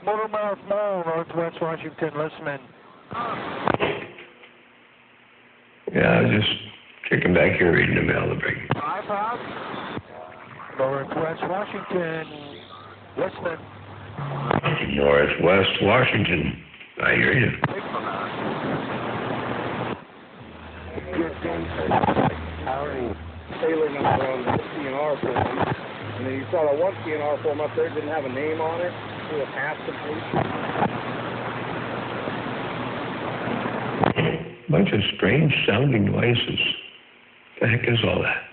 Motormouth Mall, Northwest Washington, Listman. Yeah, I was just kicking back here reading the mail to bring. Northwest Washington, Listman. Northwest Washington. I hear you. Howdy. Taylor number on the CNR form. And then you saw that one CNR form up there, didn't have a name on it. It was half complete. Bunch of strange sounding noises. The heck is all that?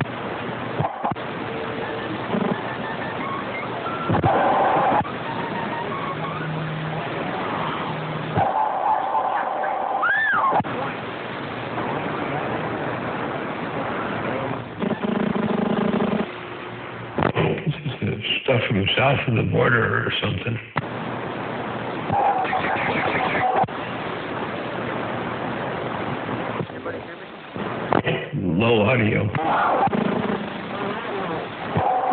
Stuff from south of the border or something. Low audio.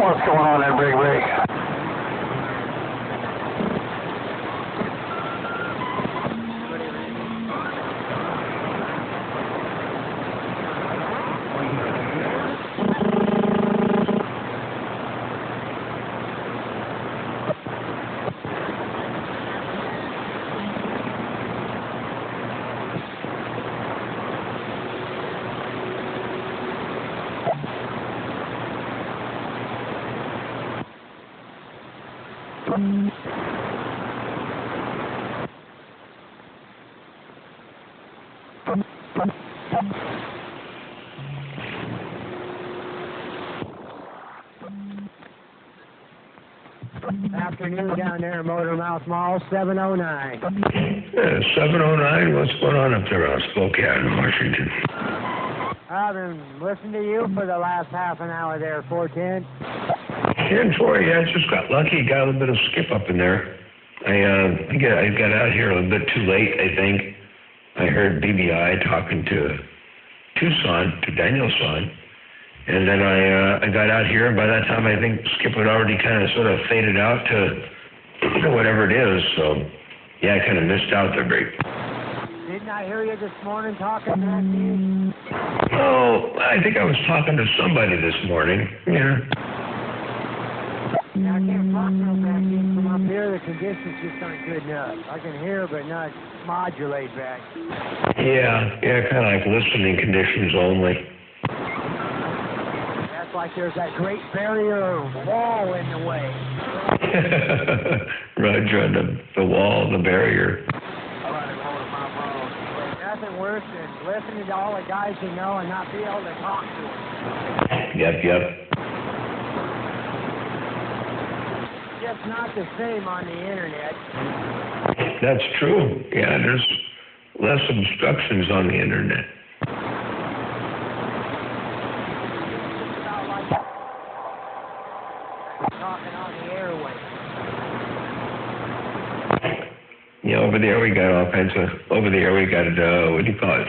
What's going on there, Big Rig? Afternoon down there in Motormouth Mall, 709. 709, what's going on up there on Spokane, Washington? I've been listening to you for the last half an hour there, 410. 10-4, yeah, I just got lucky, got a little bit of skip up in there. I got out here a little bit too late, I think. I heard BBI talking to Daniel's son. And then I got out here, and by that time I think Skip had already kind of sort of faded out to whatever it is. So, yeah, I kind of missed out there, Greg. Didn't I hear you this morning talking back to you? Oh, I think I was talking to somebody this morning. Yeah. Yeah, I can't talk real back in from up here. The conditions just aren't good enough. I can hear, but not modulate back. Yeah, kind of like listening conditions only. Like there's that great barrier wall in the way. Roger, on the wall, the barrier. Nothing worse than listening to all the guys you know and not be able to talk to them. Yep. Just not the same on the internet. That's true. Yeah, there's less obstructions on the internet. Talking on the airway. Yeah, over there we got all kinds of, what do you call it,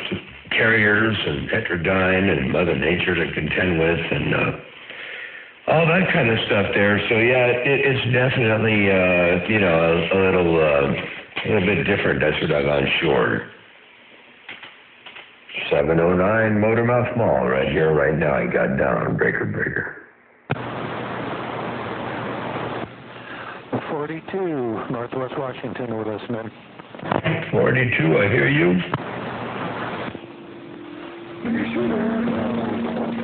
carriers and Heterodyne and Mother Nature to contend with and all that kind of stuff there. So yeah, it's definitely, a little bit different. That's what I've gone short. 709 Motormouth Mall right here, right now. I got down, breaker. 42, Northwest Washington, with us, man. 42, I hear you.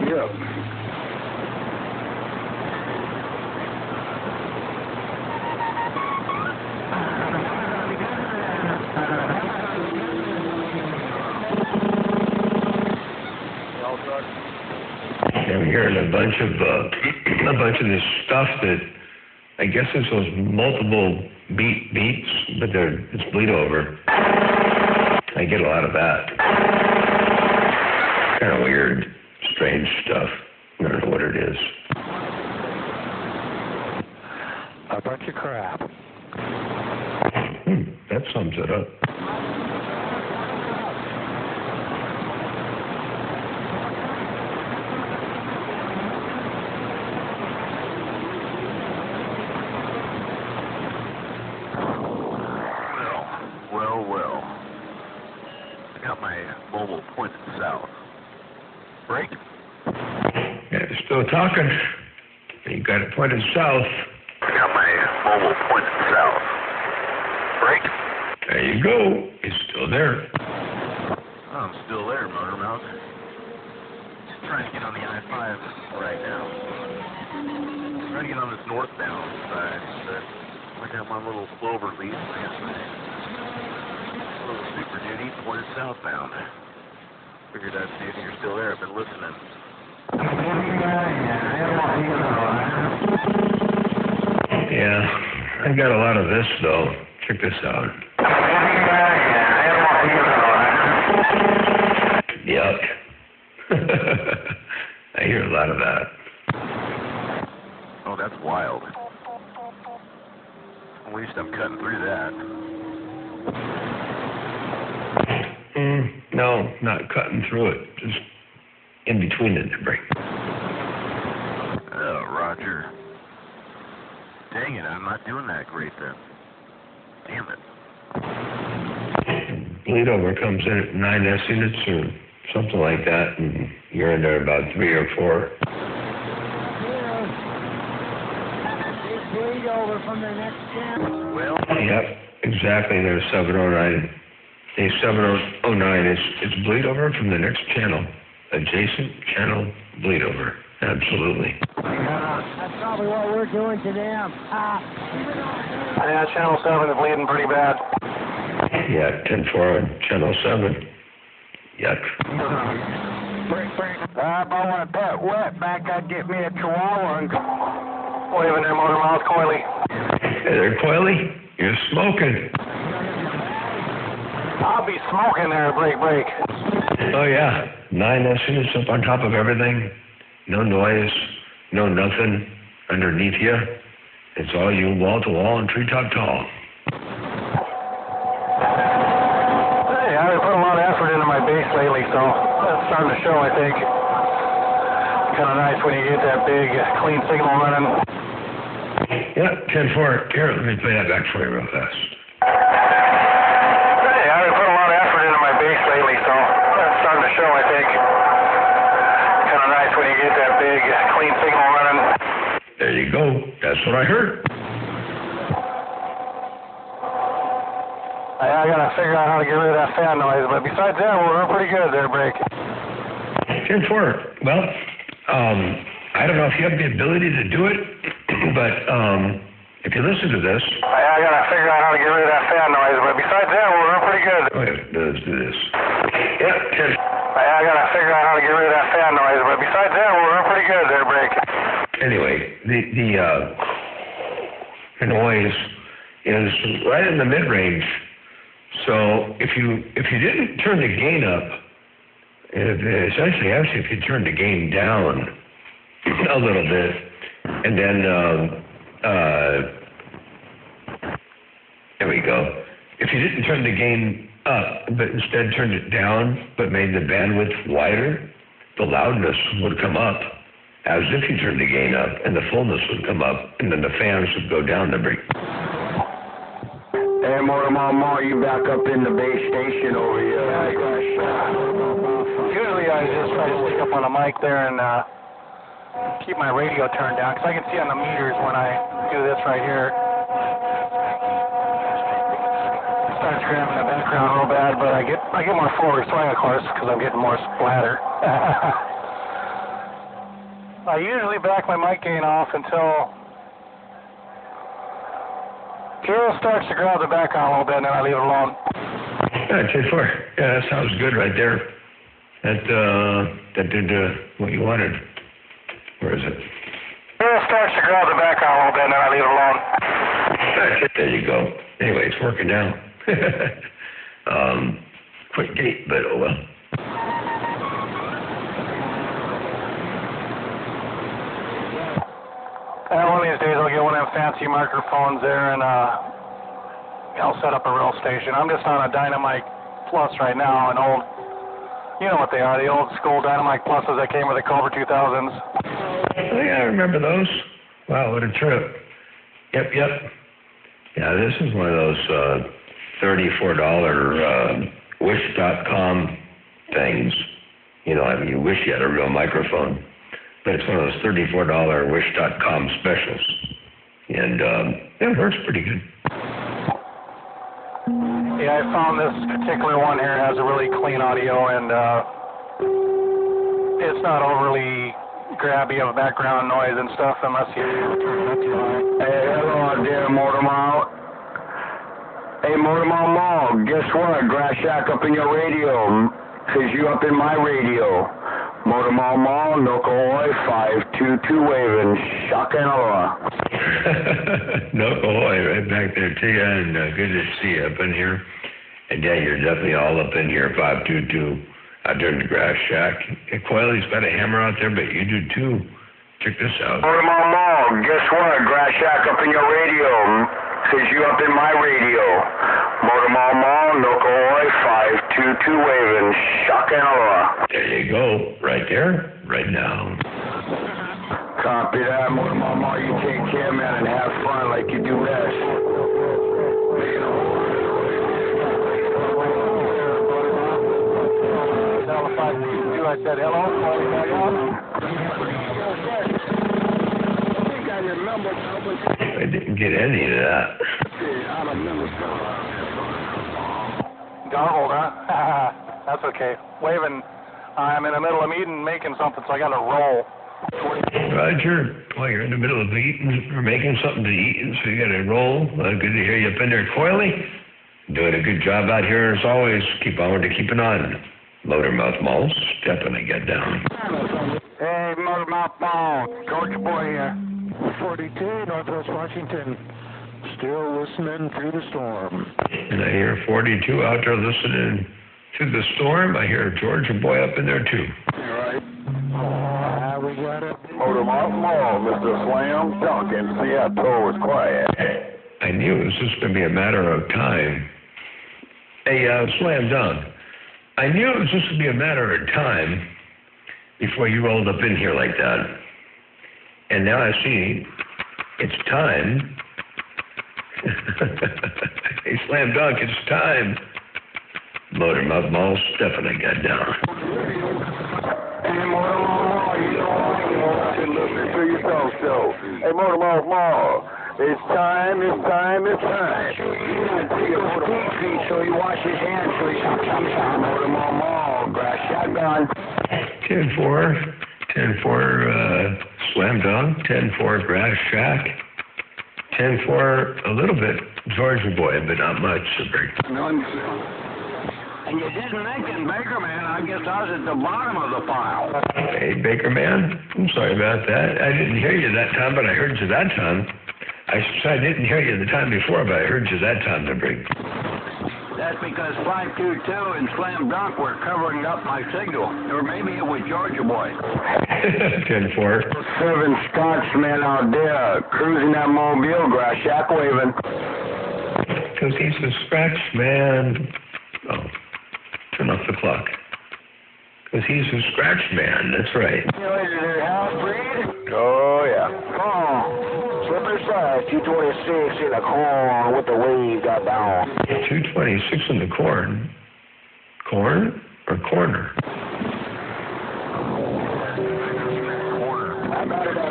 Yep. I'm hearing a bunch of this stuff that I guess it's those multiple beats, but it's bleed over. I get a lot of that. Kind of weird, strange stuff. I don't know what it is. A bunch of crap. That sums it up. Got my mobile pointed south. Break. Yeah, still talking. You got it pointed south. Got my mobile pointed south. Break. There you go. It's still there. I'm still there, Motor Mouth. Just trying to get on the I-5 right now. Trying to get on this northbound side, but I got my little clover leaf last night. Little Super Duty pointed southbound. Figured I'd see if you're still there. I've been listening. Yeah, I got a lot of this though. Check this out. Yuck. I hear a lot of that. Oh, that's wild. At least I'm cutting through that. No, not cutting through it. Just in between it to break. Oh, Roger. Dang it, I'm not doing that great then. Damn it. Bleed over comes in at 9 S units or something like that, and you're in there about 3 or 4. Big bleed over from the next channel. Well, Yep, exactly. There's 709. A 709 it's bleed over from the next channel. Adjacent channel bleed over. Absolutely. That's probably what we're doing to them. Yeah, channel 7 is bleeding pretty bad. Yeah, 10-4 on channel 7. Yuck. If I want that wet back, I'd get me a chihuahua and Waving there, Motor Mouth, Coily. Hey there, Coily. You're smoking. I'll be smoking there, break. Oh, yeah. 9 S units up on top of everything. No noise. No nothing underneath you. It's all you wall to wall and treetop tall. Hey, I've put a lot of effort into my bass lately, so that's starting to show, I think. Kind of nice when you get that big, clean signal running. Yeah, 10-4. Here, let me play that back for you real fast. Hey, I've put a lot of effort into my bass lately, so that's starting to show, I think. Kind of nice when you get that big, clean signal running. There you go. That's what I heard. I gotta figure out how to get rid of that fan noise, but besides that, we're pretty good there, Break. 10-4. Well, I don't know if you have the ability to do it, but if you listen to this. I gotta figure out how to get rid of that fan noise, but besides that, we're pretty good. Okay, let's do this. Yeah, 10. I gotta figure out how to get rid of that fan noise, but besides that, we're pretty good there, Break. Anyway, the noise is right in the mid-range. So if you didn't turn the gain up, essentially, actually, if you turn the gain down a little bit, and then there we go. If you didn't turn the gain up, but instead turned it down, but made the bandwidth wider, the loudness would come up as if you turned the gain up, and the fullness would come up, and then the fans would go down the break. Hey, Motor you back up in the base station over here. Usually I just try to stick up on the mic there and keep my radio turned down, because I can see on the meters when I do this right here. It starts grabbing the background real bad, but I get more forward swing, of course, because I'm getting more splatter. I usually back my mic gain off until Kirill starts to grab the background a little bit, and then I leave it alone. Yeah, 10-4. Yeah, that sounds good right there. That did what you wanted. Where is it? Kirill starts to grab the background a little bit, and then I leave it alone. There you go. Anyway, it's working now. Quick gate, but oh well. One of these days I'll get one of them fancy microphones there and I'll set up a real station. I'm just on a Dynamite Plus right now, an old, you know what they are, the old school Dynamite Pluses that came with the Cobra 2000s. Oh, yeah, I remember those. Wow, what a trip. Yep. Yeah, this is one of those $34 Wish.com things. You know, I mean, you wish you had a real microphone, but it's one of those $34 Wish.com specials, and it works pretty good. Yeah, I found this particular one here has a really clean audio, and it's not overly grabby of background noise and stuff unless you turn it up too high. Hey, hello out there, Motor Mouth. Hey, Motor Mouth, guess what? Grass Shack up in your radio, 'cause you up in my radio. Motor Mouth, Nokohoy, 522 waving, shock and awe. Nokohoy, right back there to you, and good to see you up in here. And yeah, you're definitely all up in here, 522, out there in the Grass Shack. Coiley's got a hammer out there, but you do too. Check this out. Motor Mouth, guess what? Grass Shack up in your radio, 'cause you up in my radio. Motor Mouth, Nokohoy, 522 waving, shock and awe. There you go, right there, right now. Copy that, Motor Mouth. You take care, man, and have fun like you do best. I said hello. I didn't get any of that. Garbled, huh? That's okay. Waving. I'm in the middle of eating, making something, so I got to roll. Roger. Well, you're in the middle of eating or making something to eat, so you got to roll. Good to hear you up in there, Coiley. Doing a good job out here as always. Keep on to keeping on. Motor Mouth Malls, stepping and get down. Hey, Motor Mouth Mall, Georgia boy here. 42, Northwest Washington. Still listening through the storm. And I hear 42 out there listening to the storm. I hear Georgia boy up in there too. Right. We got it. Motor Mouth Mall, Mr. Slam Dunk in Seattle is quiet. I knew it was just going to be a matter of time. Hey, Slam Dunk. I knew it was just going to be a matter of time before you rolled up in here like that. And now I see it's time. Hey, Slam Dunk, it's time. Motor Mouth Mall, Stephanie got down. Hey, Motor Mouth Mall, you know what? You're listening to your talk show. Hey, Motor Mouth Mall, it's time, it's time, it's time. So he washes his hands, so he shop. Motor Mouth Mall, Grass Shotgun. 10-4, 10-4, Slam Dunk, 10-4, Grass Shack, 10-4, a little bit, Georgia boy, but not much. And you didn't mention Baker Man. I guess I was at the bottom of the file. Hey, Baker Man, I'm sorry about that. I didn't hear you that time, but I heard you that time. I didn't hear you the time before, but I heard you that time, the brig. That's because 522 and Slam Dunk were covering up my signal. Or maybe it was Georgia boy. 10-4. 7 Scotsmen out there cruising that Mobile, Grass Shack waving. Because he's a scratch man. Oh, turn off the clock. Because he's a scratch man, that's right. You know, is it half-breed? Oh, yeah. Oh, slippery side, 226 in the corn with the wave got down. 226 in the corn. Corn or corner?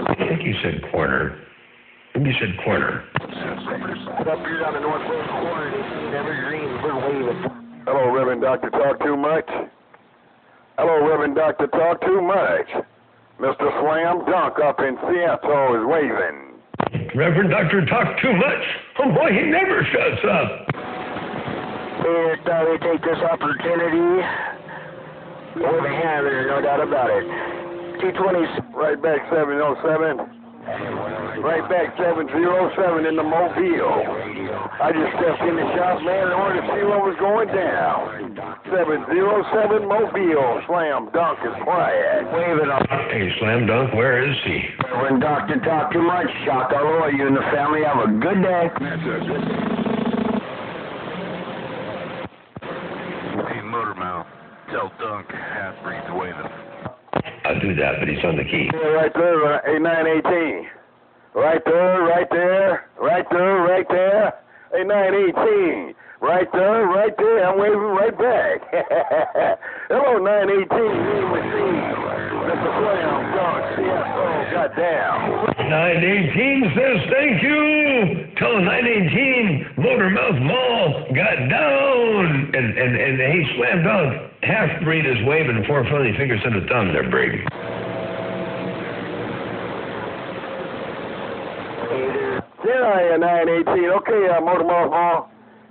I think you said corner. Maybe you said corner. Up here on the northwest corner, Evergreen, we're waving. Hello, Reverend Doctor Talk Too Much. Hello, Reverend Doctor Talk Too Much. Mr. Slam Dunk up in Seattle is waving. Reverend Doctor Talk Too Much. Oh boy, he never shuts up. We thought we'd take this opportunity. Wave a hand there, no doubt about it. 220. Right back 707. Right back 707 in the Mobile. I just stepped in the shop, man, in order to see what was going down. 707 Mobile. Slam Dunk is quiet. Waving up. Hey, Slam Dunk, where is he? When Doctor Talk Too Much, shock all over you and the family. Have a good day. Hey, Motor Mouth, tell Dunk half-breed to wave it. I'll do that, but he's on the key. Yeah, right there, 8918. Right there, right there, right there, right there. 8918. Right there, right there. I'm waving right back. Hello, 918. Mr. Slam Dunk, CFO, goddamn. 918 says thank you. Tell 918 Motormouth Mall got down. And hey, Slam Dunk, Half-Breed is waving 4 funny fingers and a thumb there, Brady. There I am, 918. Okay, Motormouth Mall.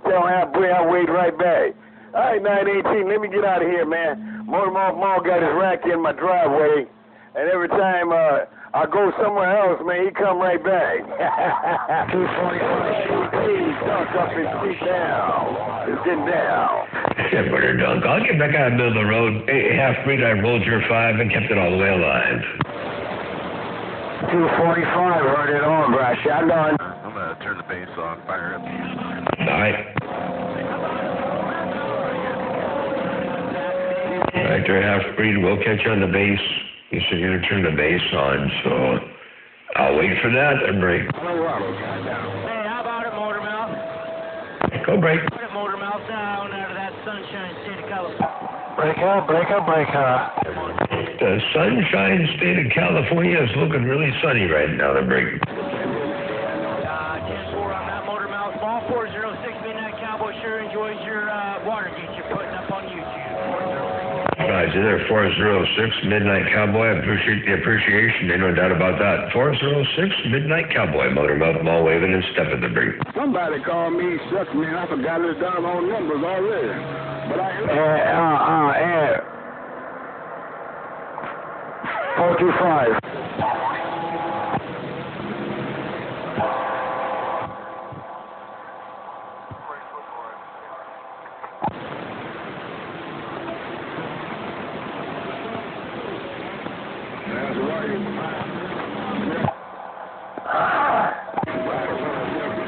Tell Half-Breed I'll wait right back. All right, 918, let me get out of here, man. Motormouth Mall got his rack in my driveway, and every time I go somewhere else, man, he come right back. 245. Dunk up his feet down. He's getting down. Yeah, brother Dunk, I'll get back out in the middle of the road. Hey, Half-Breed, I rolled your 5 and kept it all the way alive. 245, heard it on, bruh. Shot done. I'm going to turn the bass on, fire up. All right. Right there, Half-Breed, we'll catch you on the bass. You said you're going to turn the bass on, so I'll wait for that and break. Hey, how about it, Motormouth? Go break. Put it, Motormouth, down out of that sunshine state of California. Break up, break up, break up. The Sunshine State of California is looking really sunny right now, the break. 10-4 on that, Motormouth. Ball 406, Midnight Cowboy sure enjoys your Watergate you're putting up on YouTube. 406. Roger there, 406 Midnight Cowboy. I appreciate the appreciation. Ain't no doubt about that. 406 Midnight Cowboy, Motormouth Mall waving and stepping the break. Somebody called me, shucks, man. I forgot his doggone numbers already. But I 425. That's right.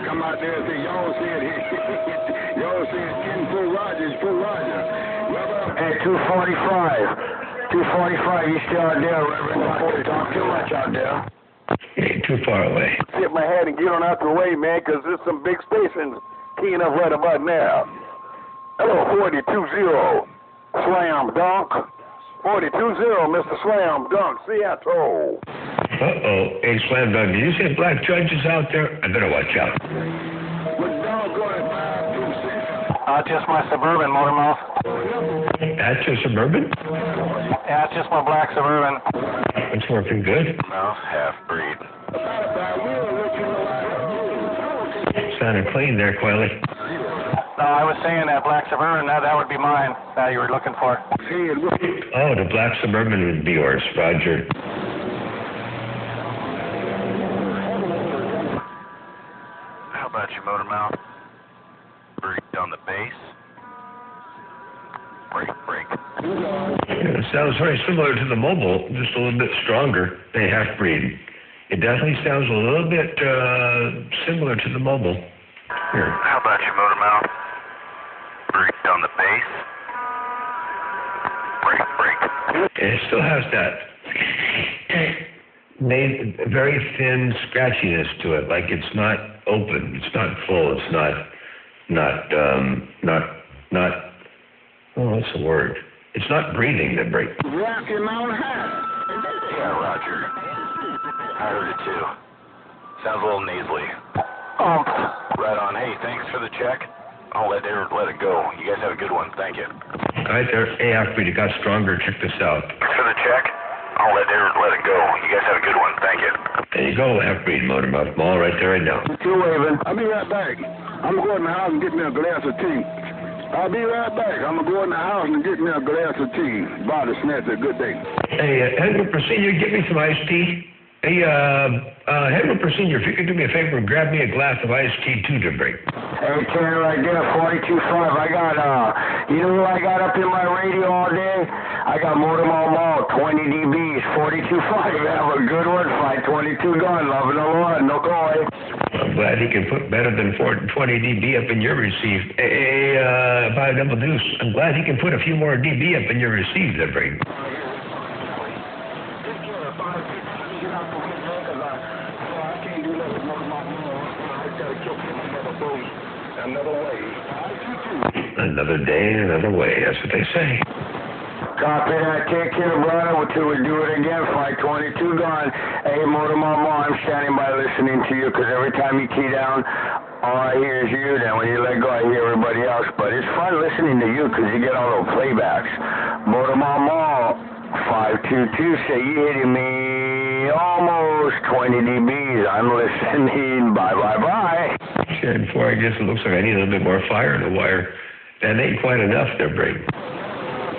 Come out there and say, y'all said 10 for Rogers, for Roger. Hey, 245. 245, you still out there, Reverend? Don't talk too much out there. Ain't too far away. Tip my hat and get on out the way, man, because there's some big stations keying up right about now. Hello, 420. Slam Dunk. 420, Mr. Slam Dunk, Seattle. Uh-oh. Hey, Slam Dunk, did you say black judges out there? I better watch out. But doggone it, 526. Just my Suburban, Motormouth. That's your Suburban? Yeah, it's just my black Suburban. It's working good. No, Half-Breed. Sounded clean there, Coily. No, I was saying that black Suburban, that would be mine that you were looking for. Oh, the black Suburban would be yours, Roger. How about you, Motormouth? Break on the bass. Break. Yeah, it sounds very similar to the Mobile, just a little bit stronger. They Half-Breed. It definitely sounds a little bit similar to the Mobile. Here. How about you, Motormouth? Break on the bass. Break. It still has that very thin scratchiness to it. Like it's not open. It's not full. It's not. What's the word? It's not breathing, the break. Rocky Mountain High. Yeah, Roger. I heard it too. Sounds a little nasally. Right on. Hey, thanks for the check. I'll let it go. You guys have a good one. Thank you. Right there. Hey, Half-Breed, it got stronger. Check this out. Thanks for the check. I'll let it go. You guys have a good one. Thank you. There you go, Half-Breed, Motormouth Mall, right there, right now. You waving. I'll be right back. I'm going to go in the house and get me a glass of tea. I'll be right back. I'm going to go in the house and get me a glass of tea. Body snatcher, good day. Hey, Edward Senior, get me some iced tea. Hey, Edward Senior, if you could do me a favor and grab me a glass of iced tea too to break. Hey, Ken, right there, 425. I got, you know who I got up in my radio all day? I got Motormouth Mall, 20 dBs, 425. Have a good one, 522 gun, loving the Lord, no going. I'm glad he can put better than 420 dB up in your receive. Hey, by double deuce, I'm glad he can put a few more dB up in your receive to break. Another way. Another day, another way. That's what they say. Copy that. Take care, brother, until we do it again. Flight 22 gone. Hey, Motor Mama, I'm standing by listening to you, because every time you key down, all I hear is you. Then when you let go, I hear everybody else. But it's fun listening to you, because you get all those playbacks. Motor Mama, 522, say you hitting me almost 20 dBs. I'm listening. Bye, bye, bye. And before I guess it looks like I need a little bit more fire in the wire. That ain't quite enough there, Brady.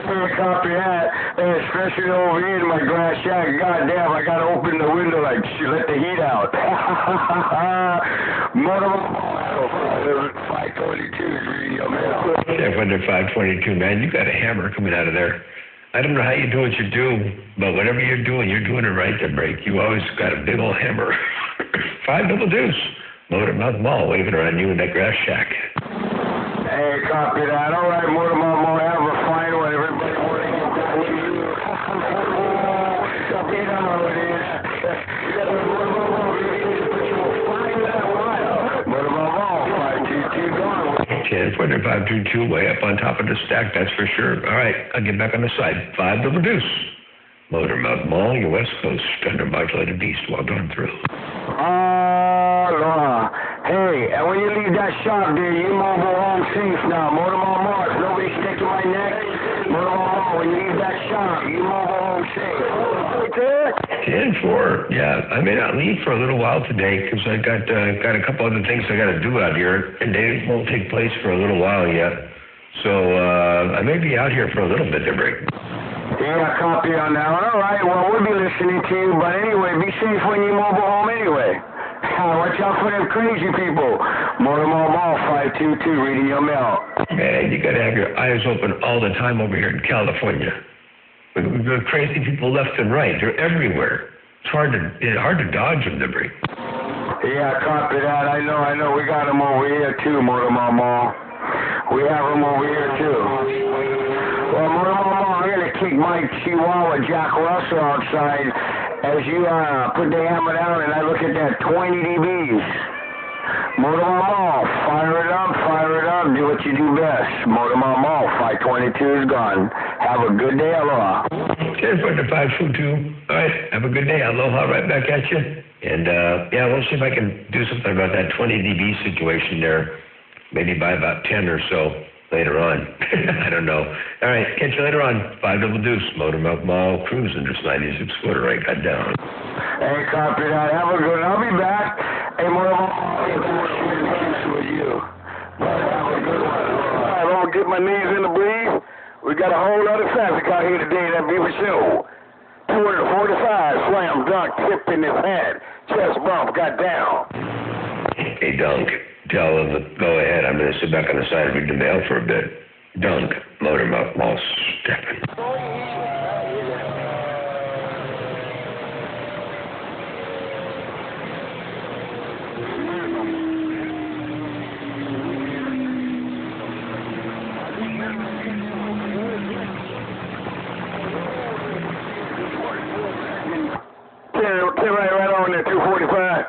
Hey, copy that. Hey, especially over here in my glass shack. Goddamn, I gotta open the window like let the heat out. Motor 522 radio mail. Chef under 522, man, you got a hammer coming out of there. I don't know how you do what you do, but whatever you're doing it right there, Break. You always got a big old hammer. 5 double deuce. Motormouth Mall waving around you in that grass shack. Hey, copy that. All right, Motor Mall, have a fine one. Everybody want to get back to you. You know how it is. Motor Mall, 522 gone. 522, way up on top of the stack, that's for sure. All right, I'll get back on the side. 5 double deuce. Motormouth Mall, your West Coast undermodulated beast. Well done through. Aloha. Hey, and when you leave that shop there, you mobile home safe now. Motor Mall, nobody sticking my neck. Motor Mall, when you leave that shop, you mobile home safe. 10-4. Yeah, I may not leave for a little while today because I got a couple other things I got to do out here, and they won't take place for a little while yet. So I may be out here for a little bit, Break. Yeah, copy on that one. All right, well, we'll be listening to you, but anyway, be safe when you mobile home anyway. Watch out for them crazy people. Motor Mall 522, reading your mail. Man, you got to have your eyes open all the time over here in California. We've got crazy people left and right. They're everywhere. It's hard to dodge them, Break. Yeah, copy that. I know. We got them over here, too, Motor Mall. We have them over here, too. Well, Motor Mall, I'm going to kick my Chihuahua Jack Russell outside as you put the hammer down and I look at that 20 dBs. Motor Mall, fire it up, do what you do best. Motor Mall, 522 is gone. Have a good day, aloha. 522. All right, have a good day. Aloha right back at you. And, yeah, we'll see if I can do something about that 20 dB situation there, maybe by about 10 or so later on. I don't know. All right, catch you later on. 5 double deuce, Motormouth Mall, cruising this 96-footer I got down. Hey, copy that. Have a good one. I'll be back. Hey, Motormouth, I'll be back shooting kiss with you. But have a good one. All right, I'm going to get my knees in the breeze. We got a whole lot of traffic out here today, that be for sure. 245, slam dunk, tip in his hand. Chest bump, got down. Hey, Dunk, tell them to go ahead. I'm going to sit back on the side and read the mail for a bit. Dunk, Motormouth Mall, stepping. Right on there, 245.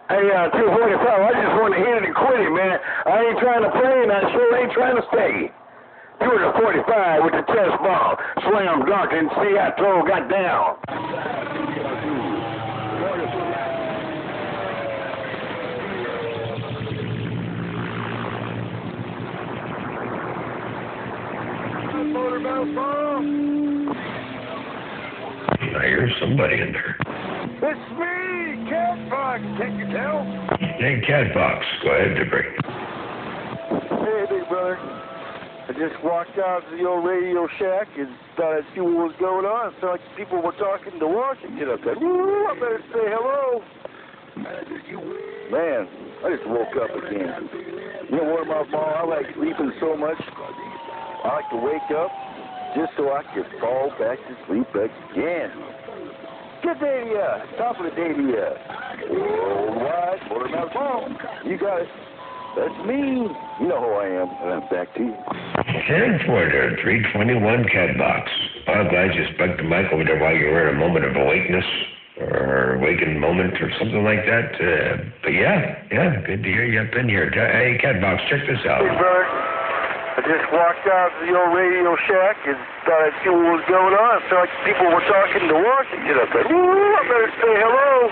Hey, 245, I just want to hit it and quit it, man. I ain't trying to play, and I sure ain't trying to stay. 245 with the chest ball, slam dunk, and see how throw got down. I hear somebody in there. It's me, Catbox. Can't you tell? Hey, Catbox, go ahead, Debris. Hey, big brother. I just walked out to the old radio shack and thought I'd see what was going on. It sounded like people were talking to Washington up there. Woo, I better say hello. Man, I just woke up again. You know what, my mom, I like sleeping so much. I like to wake up just so I can fall back to sleep again. Good day to ya. Top of the day to ya. Worldwide Motormouth Mall. You got it. That's me. You know who I am, and I'm back to you. 10-4 321 Catbox. I'm glad you stuck the mic over there while you were in a moment of awakeness. or Awakened Moment or something like that. But yeah, good to hear you up in here. Hey, Catbox, check this out. Hey, Bert. I just walked out to the old Radio Shack and thought I'd see what was going on. I felt like people were talking to Washington up there. Ooh, I better say hello.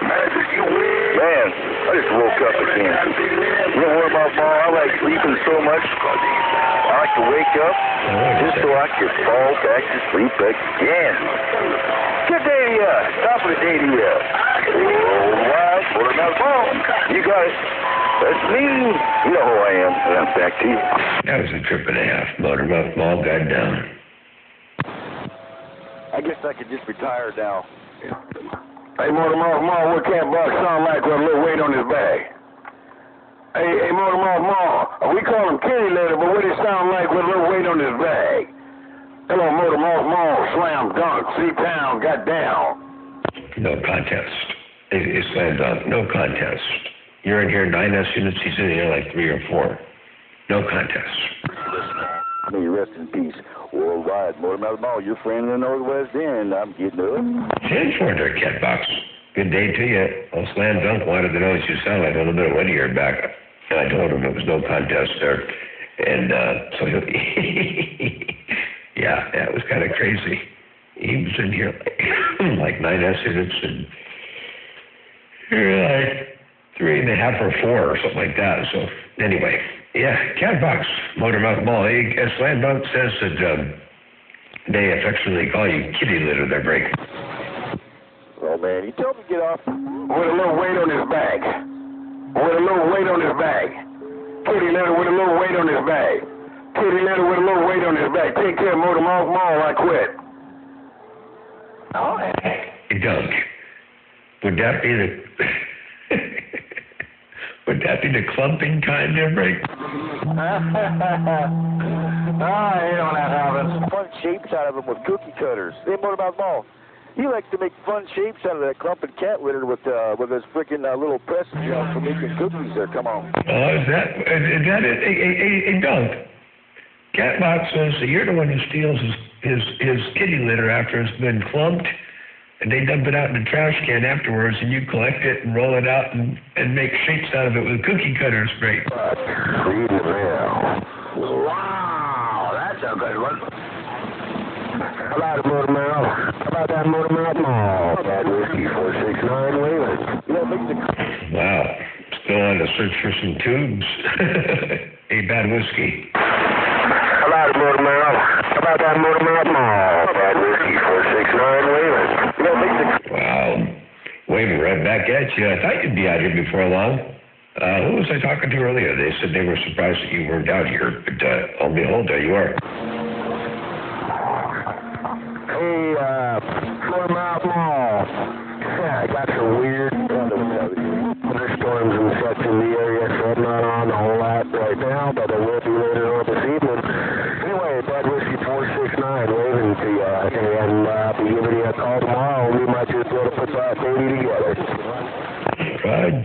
Man, I just woke up again. You know what about Paul? I like sleeping so much. I like to wake up just so I can fall back to sleep again. Good day to you. Top of the day to you. Worldwide, Motormouth Mall. You got it. That's me. You know who I am. And I'm back to you. That was a trip and a half. Motormouth Mall got down. I guess I could just retire now. Hey, Motormouth Mall, what Catbox sound like with a little weight on his bag? Hey, Motormouth Mall, we call him kitty litter, but what it sound like with a little weight on his bag? Hello, Motormouth Mall, slam dunk, C-Town, got down. No contest. It's slam dunk. No contest. You're in here 9S units. He's in here like 3 or 4. No contest. May you rest in peace. Worldwide, Motormouth Mall, your friend in the Northwest End. I'm getting up. 10 for there, Catbox. Good day to you. Old Slam Dunk wanted to know what you sound like a little bit of your back. And I told him it was no contest there. And so yeah, it was kind of crazy. He was in here like 9S units and like 3.5 or 4 or something like that. So anyway, yeah, Catbox, Motormouth Mall. Slam Dunk says that they affectionately call you kitty litter. They're breaking. Oh, man, he told me to get off. With a little weight on his bag. With a little weight on his bag. Kitty litter with a little weight on his bag. Kitty litter with a little weight on his bag. Take care, Motormouth Mall, I quit. Oh, hey, Dunk. Would that be the... Would that be the clumping kind of break? I hate when that happens. Fun shapes out of them with cookie cutters. Hey, Motormouth Mall, he likes to make fun shapes out of that clumping cat litter with his freaking little press job for making cookies there. Come on. Oh, is that it? Hey, Dunk. Catbox says that you're the one who steals his kitty litter after it's been clumped, and they dump it out in the trash can afterwards, and you collect it and roll it out and make shapes out of it with cookie cutters, right? Wow, that's a good one. How about it, Motormouth? How about that Motormouth Mall? Bad Whiskey 469 Wayland. Wow. Still on the search for some tubes. Hey, Bad Whiskey. How about it, Motormouth? How about that Motormouth Mall? Bad Whiskey 469 Wayland. Wow. Waving right back at you. I thought you'd be out here before long. Who was I talking to earlier? They said they were surprised that you weren't out here, but lo and behold, there you are. Hey, Motormouth Mall. Yeah, I got some weird thunderstorms and such in the area, so I'm not on a whole lot right now, but I will be later on this evening. Anyway, Bad Whiskey 469 waving to you, and be giving you a call tomorrow. We might just be able to put that baby together.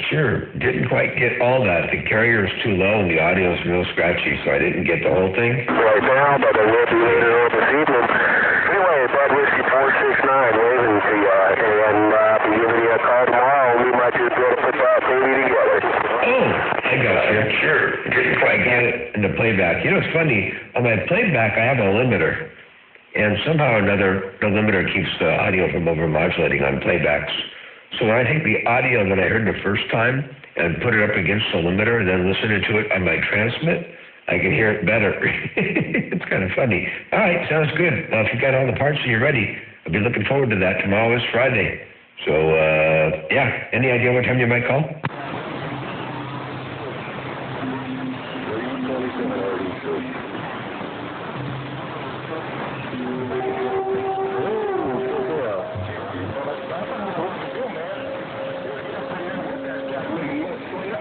Sure. Didn't quite get all that. The carrier's too low and the audio's real scratchy, so I didn't get the whole thing. Right now, but I will be later on this evening. Anyway, Bad Whiskey 469 waving to you, and be giving you a call tomorrow. We might just be able to put that baby together. Oh, I got you. Sure. Didn't quite get it in the playback. You know, it's funny. On my playback, I have a limiter. And somehow or another, the limiter keeps the audio from overmodulating on playbacks. So when I take the audio that I heard the first time and put it up against the limiter and then listen to it on my transmit, I can hear it better. It's kind of funny. All right, sounds good. Well, if you got all the parts and you're ready, I'll be looking forward to that. Tomorrow is Friday. So, yeah, any idea what time you might call?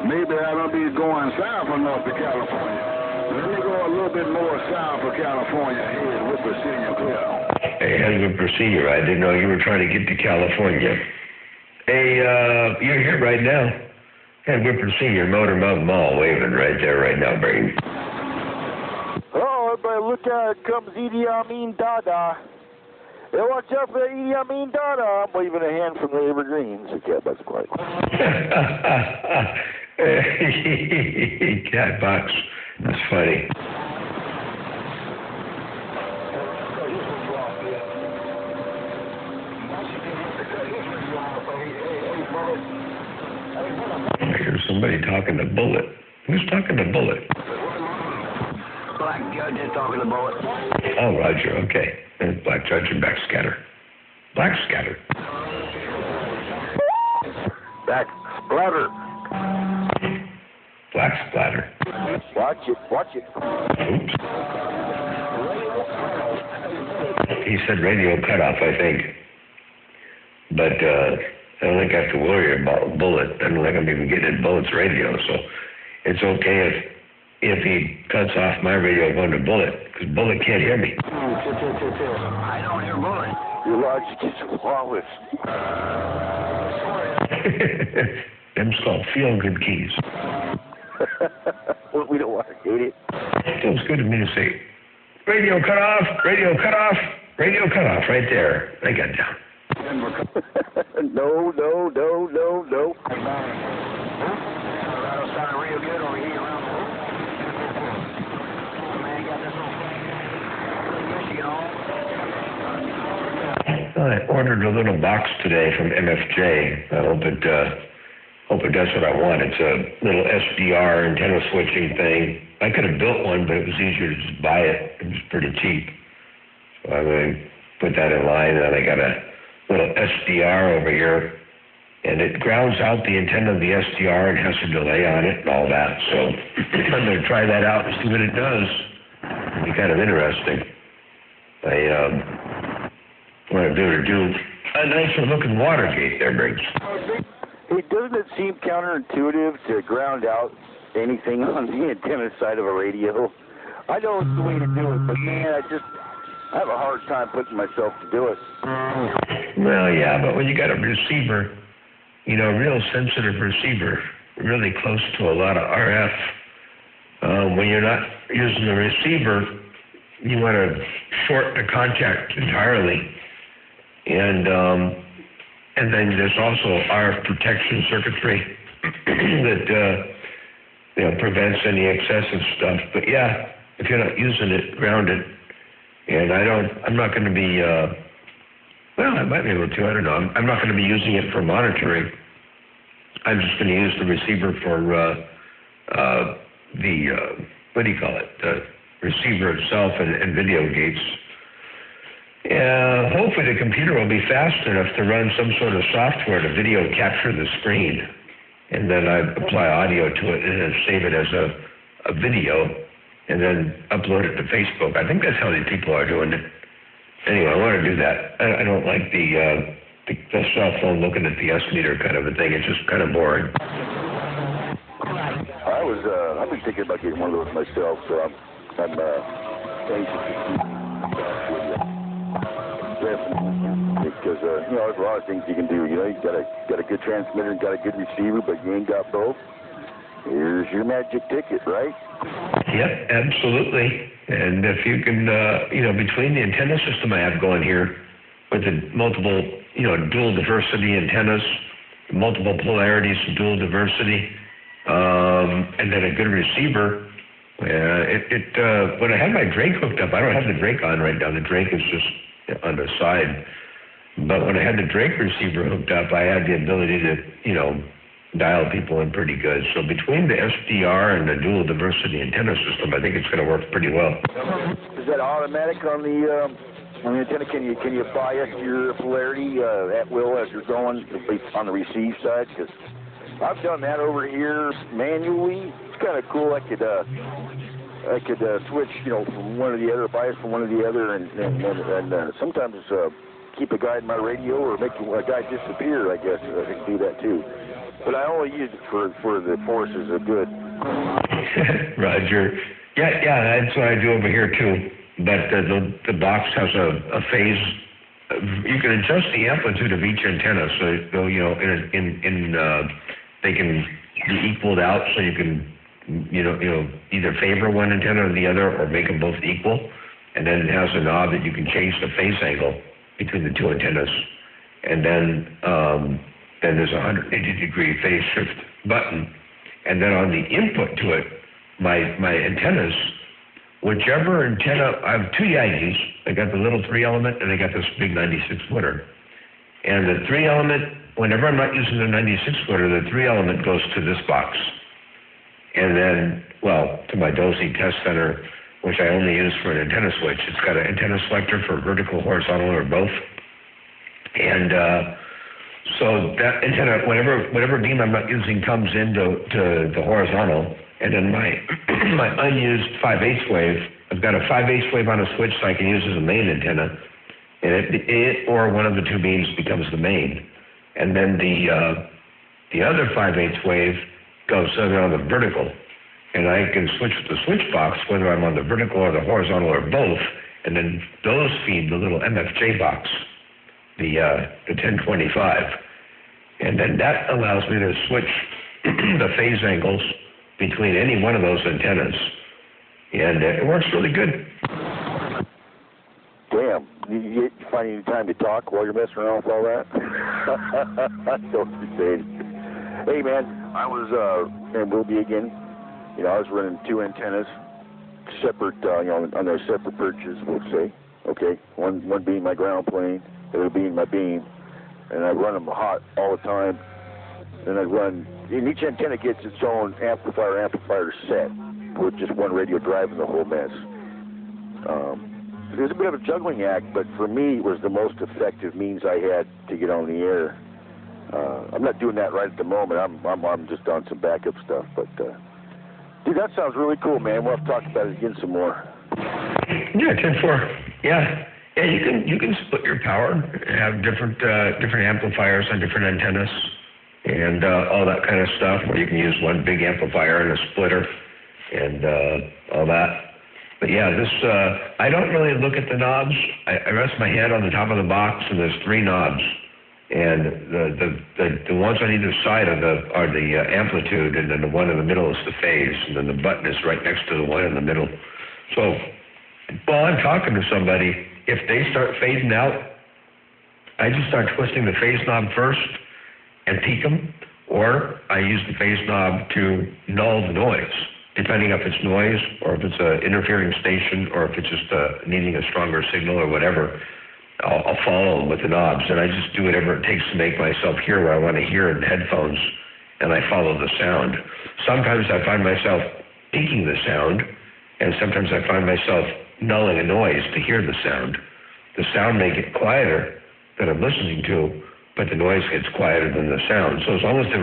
Maybe I don't be going south enough to California. Let me go a little bit more south of California. Head Whipper Senior clear. Hey, Head Whipper Senior, I didn't know you were trying to get to California. Hey, you're here right now. Head Whipper Senior, Motormouth Mall, waving right there right now, baby. Oh, everybody look out, here comes Idi Amin Dada. Hey, watch out for that Idi Amin Dada. I'm waving a hand from the Evergreens. Okay, that's quiet. Cat box. That's funny. I hear somebody talking to Bullet. Who's talking to Bullet? Black Judge is talking to Bullet. Oh, Roger. Okay. And Black Judge and Backscatter. Blackscatter. Back splatter. Black splatter. Watch it, watch it. Oops. He said radio cutoff, I think. But I don't think I have to worry about Bullet. I don't think I'm even getting at Bullet's radio, so it's okay if he cuts off my radio going to Bullet, because Bullet can't hear me. I don't hear Bullet. Your logic is flawless. Them's called feel-good keys. Well, we don't want to hate it. It feels good to me to say, radio cut off, radio cut off, radio cut off, right there. I got it down. No. That'll sound real good on here around the room. Man, got this little I ordered a little box today from MFJ. I hope it does what I want. It's a little SDR antenna switching thing. I could have built one, but it was easier to just buy it. It was pretty cheap. So I'm going to put that in line, and I got a little SDR over here, and it grounds out the antenna of the SDR and has a delay on it and all that. So I'm going to try that out and see what it does. It'll be kind of interesting. I want to be able to do a nicer looking water gate there, Briggs. Hey, doesn't it seem counterintuitive to ground out anything on the antenna side of a radio? I know it's the way to do it, but man, I have a hard time putting myself to do it. Well, yeah, but when you got a receiver, you know, real sensitive receiver, really close to a lot of RF, when you're not using the receiver, you want to short the contact entirely. And then there's also RF protection circuitry that prevents any excessive stuff. But yeah, if you're not using it, ground it. And I'm not going to be, well, I might be able to, I don't know. I'm not going to be using it for monitoring. I'm just going to use the receiver for what do you call it? The receiver itself and video gates. Hopefully the computer will be fast enough to run some sort of software to video capture the screen. And then I apply audio to it and then save it as a video and then upload it to Facebook. I think that's how these people are doing it. Anyway, I want to do that. I don't like the cell phone looking at the S-meter kind of a thing. It's just kind of boring. I've been thinking about getting one of those myself, so I'm anxious to see because there's a lot of things you can do. You know, you got a good transmitter, got a good receiver, but you ain't got both. Here's your magic ticket, right? Yep, absolutely. And if you can, between the antenna system I have going here with the multiple, dual diversity antennas, multiple polarities of dual diversity, and then a good receiver, when I had my Drake hooked up, I don't have the Drake on right now. The Drake is just on the side. But when I had the Drake receiver hooked up, I had the ability to, dial people in pretty good. So between the SDR and the dual diversity antenna system, I think it's going to work pretty well. Is that automatic on the antenna? Can you bias your polarity at will as you're going on the receive side? Because I've done that over here manually. It's kind of cool. I could switch, from one to the other, bias from one to the other, and sometimes keep a guy in my radio or make a guy disappear. I guess I can do that too. But I only use it for the forces of good. Roger. Yeah, that's what I do over here too. But the box has a phase. You can adjust the amplitude of each antenna, so they can be equaled out. So you can either favor one antenna or the other, or make them both equal. And then it has a knob that you can change the phase angle between the two antennas. And then there's a 180-degree phase shift button. And then on the input to it, my antennas, whichever antenna, I have two Yagis. I got the little 3-element and I got this big 96-footer. And the 3-element, whenever I'm not using the 96-footer, the 3-element goes to this box. And then, well, to my DOSI test center, which I only use for an antenna switch. It's got an antenna selector for vertical, horizontal, or both. And so that antenna, whatever beam I'm not using comes into the horizontal. And then my my unused 5/8 wave, I've got a 5/8 wave on a switch so I can use as a main antenna. And it or one of the two beams becomes the main. And then the other 5/8 wave goes on the vertical. And I can switch with the switch box, whether I'm on the vertical or the horizontal or both, and then those feed the little MFJ box, the 1025. And then that allows me to switch the phase angles between any one of those antennas. And it works really good. Damn, you find any time to talk while you're messing around with all that? I know what you're saying. Hey, man, I was, and will be again, I was running two antennas, separate, on their separate perches, we'll say. Okay, one being my ground plane, the other being my beam, and I run them hot all the time. And and each antenna gets its own amplifier set, with just one radio driving the whole mess. There's a bit of a juggling act, but for me, it was the most effective means I had to get on the air. I'm not doing that right at the moment. I'm just on some backup stuff, but dude, that sounds really cool, man. We'll have to talk about it again some more. Yeah, 10-4. Yeah, you can split your power, have different amplifiers on different antennas, and all that kind of stuff. Where you can use one big amplifier and a splitter, and all that. But yeah, I don't really look at the knobs. I rest my head on the top of the box, and there's 3 knobs. And the ones on either side are the amplitude, and then the one in the middle is the phase, and then the button is right next to the one in the middle. So while I'm talking to somebody, if they start fading out, I just start twisting the phase knob first and peak them, or I use the phase knob to null the noise, depending if it's noise, or if it's an interfering station, or if it's just needing a stronger signal or whatever. I'll follow them with the knobs, and I just do whatever it takes to make myself hear what I want to hear in headphones, and I follow the sound. Sometimes I find myself peaking the sound, and sometimes I find myself nulling a noise to hear the sound. The sound may get quieter that I'm listening to, but the noise gets quieter than the sound. So as long as the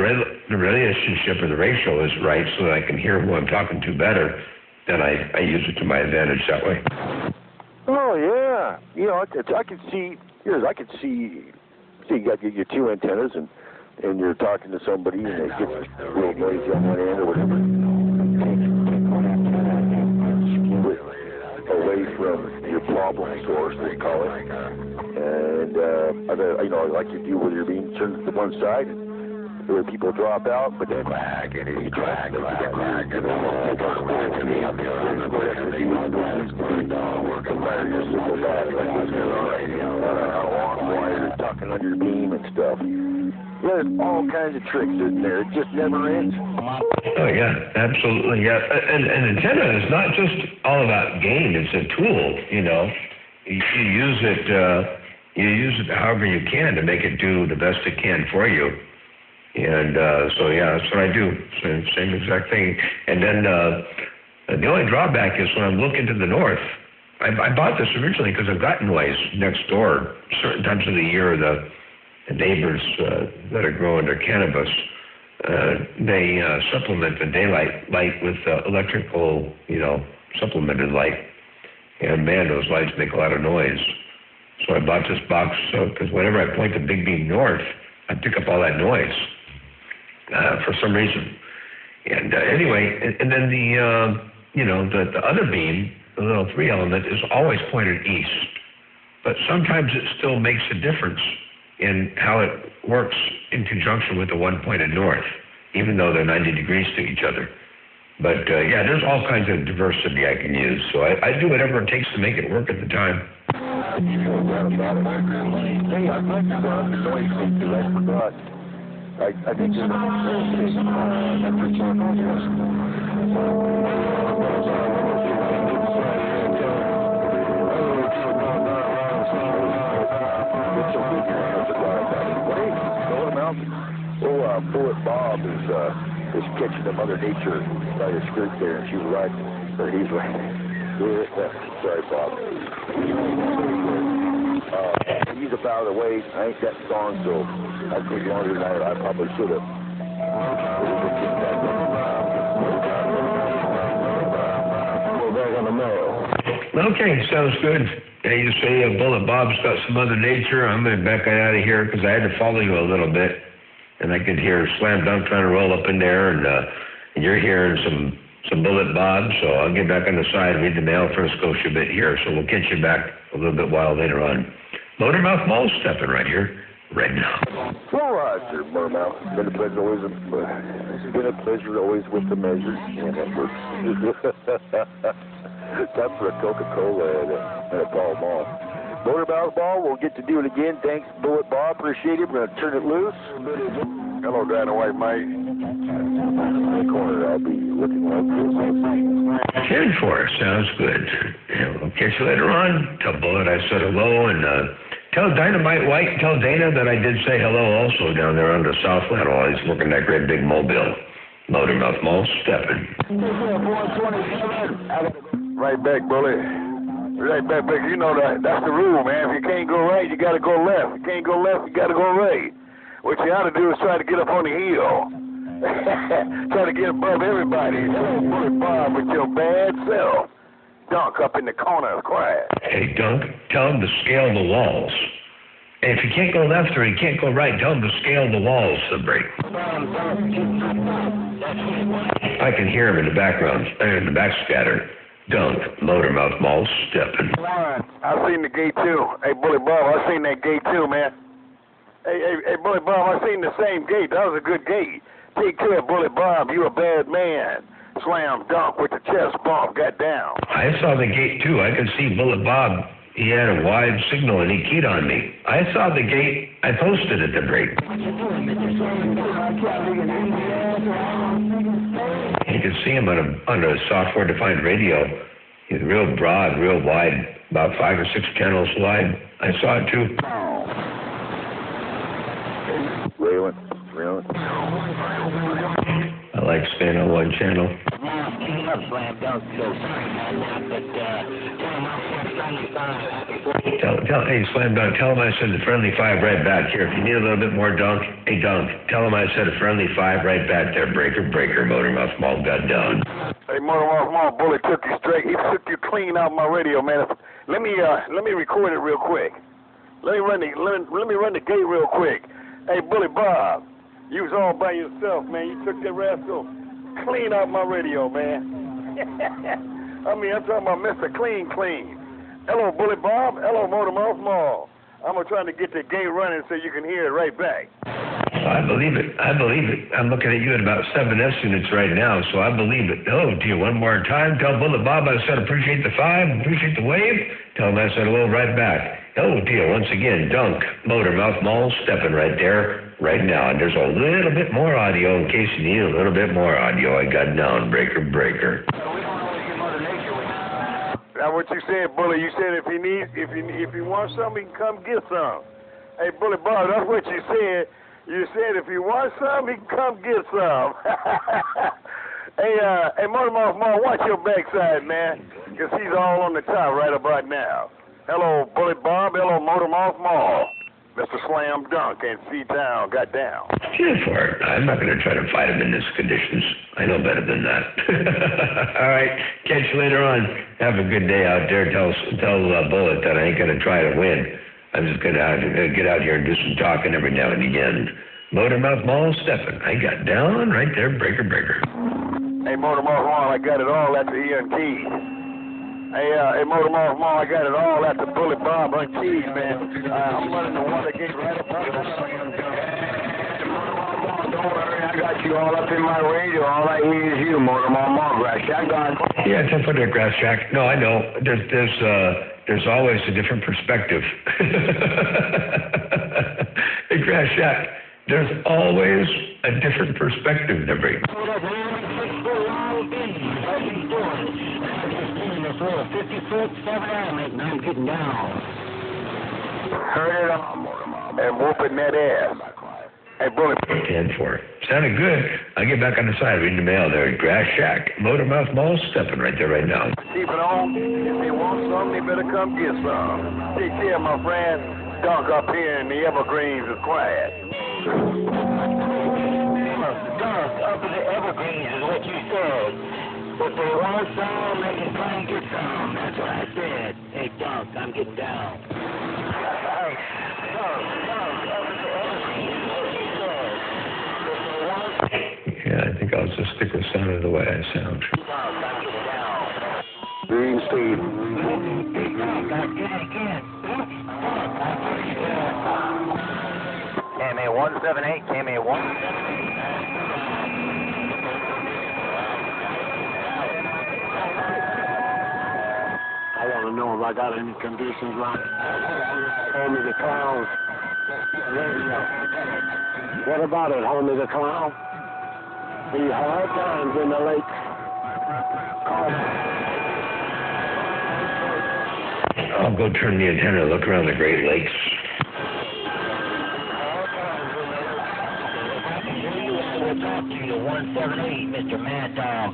relationship or the ratio is right so that I can hear who I'm talking to better, then I use it to my advantage that way. Oh yeah, I can see. I can see you got your 2 antennas, and you're talking to somebody, and it gets a little noisy on one end or whatever. Away from your problem source, they call it, and like you do with your being turned to one side. Where people drop out, but then talking on your beam and stuff. Yeah, there's all kinds of tricks in there. It just never ends. Oh yeah, absolutely. Yeah, and antenna is not just all about gain. It's a tool. You use it. You use it however you can to make it do the best it can for you. And so yeah, that's what I do. Same exact thing. And then the only drawback is when I'm looking to the north. I bought this originally because I've got noise next door. Certain times of the year, the neighbors that are growing their cannabis, they supplement the daylight light with electrical, supplemented light. And man, those lights make a lot of noise. So I bought this box because whenever I point the big beam north, I pick up all that noise. For some reason. And anyway, and then the other beam, the little 3-element, is always pointed east. But sometimes it still makes a difference in how it works in conjunction with the one pointed north, even though they're 90 degrees to each other. But yeah, there's all kinds of diversity I can use. So I do whatever it takes to make it work at the time. Hey, I'd like to know the noise feature. I forgot. I think there's Bullet Bob is catching the Mother Nature by the skirt there, and she's right, or he's right. Sorry, Bob. He's about the way. I ain't that strong, so I took longer than I probably should have. We're back on the mail. Okay, sounds good. And you say Bullet Bob's got some Mother Nature. I'm going to back out of here because I had to follow you a little bit. And I could hear Slam Dunk trying to roll up in there, and you're hearing some Bullet Bob, so I'll get back on the side, read the mail for a Scotia bit here, so we'll catch you back a little bit while later on. Motormouth Mole stepping right here, right now. Well, sir, Motormouth. It's been a pleasure always with the measures and efforts. That's for a Coca-Cola and a Pall Mall. Motormouth Ball, we'll get to do it again. Thanks, Bullet Bob. Appreciate it. We're going to turn it loose. Hello, Dynamite Mike. In the corner, I'll be looking like this. 10-4, sounds good. Yeah, we'll catch you later on. Tell Bullet I said hello, and tell Dynamite White, tell Dana that I did say hello also down there on the Southland while he's working that great big mobile. Motormouth Mole stepping. Right back, Bullet. Right back. You know that's the rule, man. If you can't go right, you got to go left. If you can't go left, you got to go right. What you ought to do is try to get up on the hill. Try to get above everybody. Bullet Bob with your bad self. Dunk up in the corner quiet. Hey, Dunk, tell him to scale the walls. And if you can't go left or you can't go right, tell him to scale the walls to break. I can hear him in the background, in the backscatter. Dunk, Motormouth Mole stepping. I seen the gate too. Hey, Bullet Bob, I seen that gate too, man. Hey, Bullet Bob, I seen the same gate. That was a good gate. Take care, Bullet Bob. You a bad man. Slam dunk with the chest bump. Got down. I saw the gate too. I could see Bullet Bob. He had a wide signal and he keyed on me. I saw the gate. I posted at the break. You could see him on a software-defined radio. He's real broad, real wide, about 5 or 6 channels wide. I saw it too. Railing. I like staying on one channel. Hey, Slam Dunk, tell him I said the friendly 5 right back here. If you need a little bit more Dunk, hey, Dunk, tell him I said a friendly 5 right back there. Breaker, Motormouth Mole got down. Hey, Motormouth Mole, Bullet took you straight. He took you clean out my radio, man. Let me record it real quick. Let me run the gate real quick. Hey, Bullet Bob, you was all by yourself, man. You took that rascal clean out my radio, man. I'm talking about Mr. Clean. Hello, Bullet Bob. Hello, Motormouth Mole. I'm trying to get the gate running so you can hear it right back. I believe it. I'm looking at you at about 7 S units right now, so I believe it. Oh, dear, one more time. Tell Bullet Bob I said appreciate the 5, appreciate the wave. Tell him I said hello right back. Oh, dear, once again, Dunk, Motormouth Mole stepping right there, right now. And there's a little bit more audio in case you need a little bit more audio. I got down, breaker. Now what you said, Bullet, you said if you want some, he can come get some. Hey, Bullet Bob, that's what you said. You said if you want some, he can come get some. Hey, Motormouth Mole, watch your backside, man, because he's all on the top right about now. Hello, Bullet Bob. Hello, Motormouth Mole. Mr. Slam Dunk and C-Town got down. For it. I'm not going to try to fight him in these conditions. I know better than that. All right, catch you later on. Have a good day out there. Tell Bullet that I ain't going to try to win. I'm just going to get out here and do some talking every now and again. Motormouth Mole stepping. I got down right there, breaker. Hey, Motormouth Mole, I got it all at the E&T. Hey, Motormouth Mole, I got it all at the Bullet Bob on cheese, man. I'm running the water gate right up. Don't worry, I got you all up in my radio. All I hear is you, Motor Mall, Grass Shotgun. Yeah, 10-foot grass shack. No, I know. There's always a different perspective. Hey, Grass Shack, there's always a different perspective to bring. 50 foot, 7 element, and I'm getting down. Heard it all, Motor Mall. And whooping that ass. Hey, Bullet. 10-4. Sounded good. I'll get back on the side, reading the mail there at Grass Shack. Motormouth Mall stepping right there right now. Keep it on. If they want some, they better come get some. Take care, my friend. Dunk up here in the Evergreens is quiet. Dunk up in the Evergreens is what you said. If they want some, they can try and get some. That's what I said. Hey, Dunk, I'm getting down. Hey, Dunk, up in the Evergreens is what you said. If they want some... Yeah, I think I'll just stick with sounding the way I sound. Dunk, I'm getting down. Green Steve. KMA 178, KMA 178. I want to know if I got any conditions right. Homie the Clown. Radio. What about it, Homie the Clown? The hard times in the lake. I'll go turn the antenna, look around the Great Lakes. We'll talk to you, 178, Mr. Mad Dog.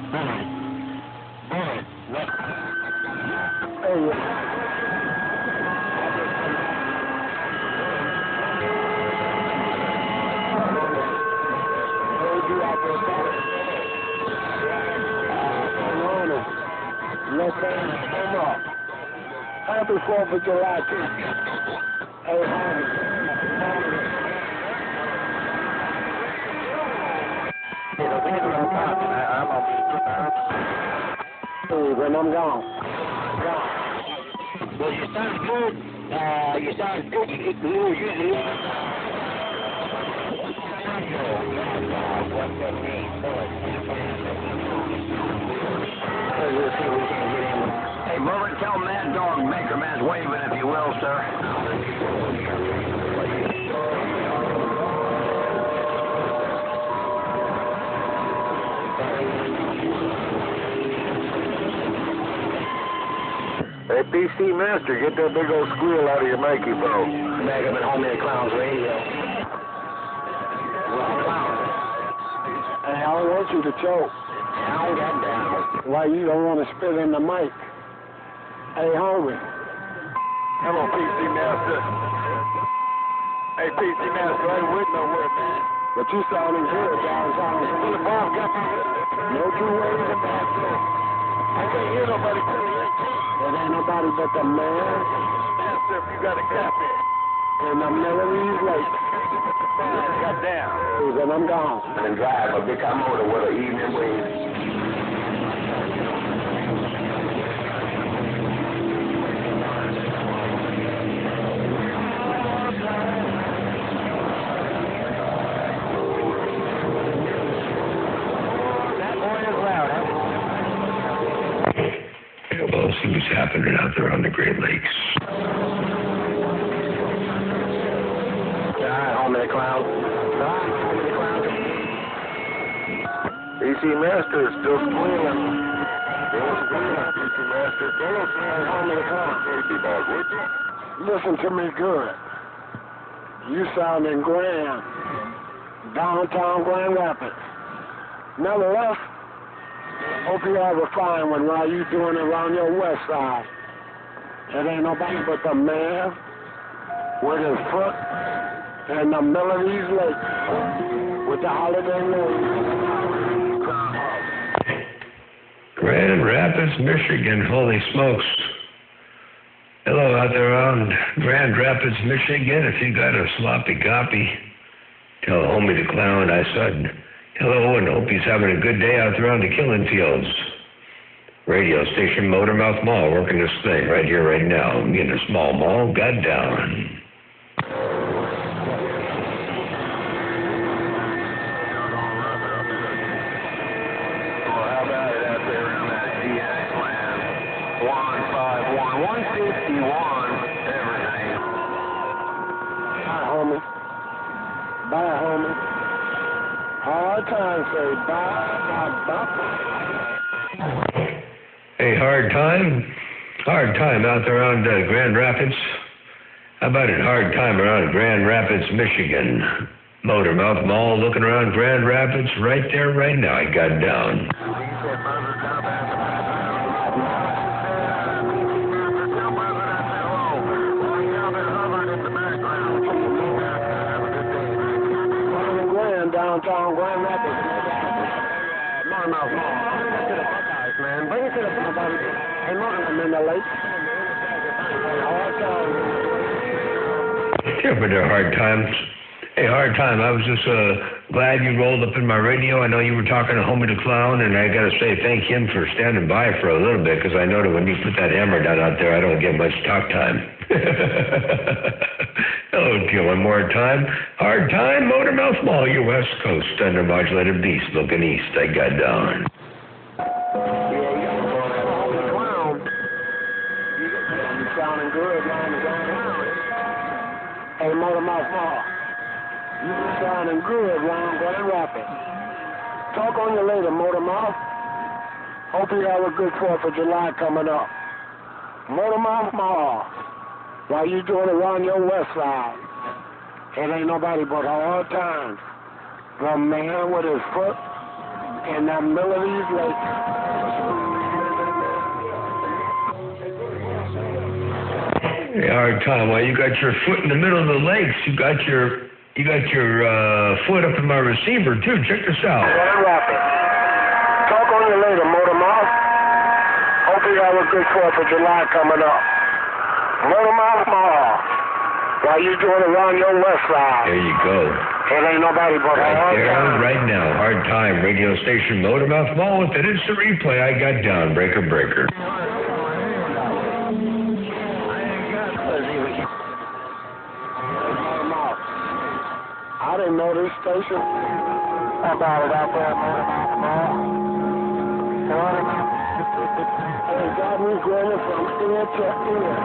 Happy 4th of July, too. Hey, homie. When I'm gone. Well, you sound good. You sound good. You get the little usually. Hey, Bubba, tell Mad Dog Maker Man's waving, if you will, sir. Hey, PC Master, get that big old squeal out of your microphone. Back up at Homie the Clown's radio. Hey, I don't want you to choke. I got down. Why you don't want to spit in the mic? Hey, homie. Hello, PC Master. Hey, PC Master, I ain't with nowhere, man. But you sounding good, downtown. No two ways about it. I can't hear nobody tell you that. There ain't nobody but the man Master, if you got a copy. and the Melody's Lake. Got down. And I'm gone. And drive a big motor with an evening breeze. We'll see what's happening out there on the Great Lakes. Homie the Clown. PC Master is still squealing. Still squealing, PC Master. Still squealing, Homie the Clown. Listen to me good. You sounding grand. Downtown Grand Rapids. Nevertheless, hope you have a fine one while you doing it around your west side. It ain't nobody but the man with his foot and the Melody's Lake with the holiday moon. Grand Rapids, Michigan. Holy smokes. Hello out there on Grand Rapids, Michigan. If you got a sloppy copy, tell Homie the Clown I said hello and hope he's having a good day out there on the killing fields. Radio station Motormouth Mall working this thing right here, right now. I'm getting a small mall, got down. 151, 151, everything. Bye, homie. Bye, homie. Hard time, say bye. Hey, hard time out there around Grand Rapids. How about it, hard time around Grand Rapids, Michigan? Motormouth Mall, looking around Grand Rapids, right there, right now. I got down. Downtown Grand Rapids. Motormouth Mall. Bring it to the Buckeyes, man. Bring it to the Buckeyes. Hey, I'm in the lake. Hard time. Yeah, but they're hard times. Hey, hard time. I was just glad you rolled up in my radio. I know you were talking to Homie the Clown, and I got to say thank him for standing by for a little bit, because I know that when you put that hammer down out there, I don't get much talk time. Okay, one more time. Hard time, Motormouth Mall, your West Coast, undermodulated beast, looking east. I got down. You sounding good, man. Hey, Motormouth Mall. You sounding good round Grand Rapids. Talk on you later, Motormouth. Hope you have a good 4th of July coming up. Motormouth Mall. While you doing it around your west side, it ain't nobody but hard times. The man with his foot in the middle of these lakes. Hey, hard time. Well, you got your foot in the middle of the lakes. You got your foot up in my receiver too. Check this out. Grand Rapids. Talk on you later, Motormouth. Hope you have a good 4th of July coming up. Motormouth Mall. While you doing it around your west side. There you go. It ain't nobody but right hard there, time. right now. Hard time. Radio station Motormouth Mall with it. It's the replay. I got down. Breaker, breaker. I didn't know this station about it out there, Motormouth Mall. It got me grinning from ear to ear.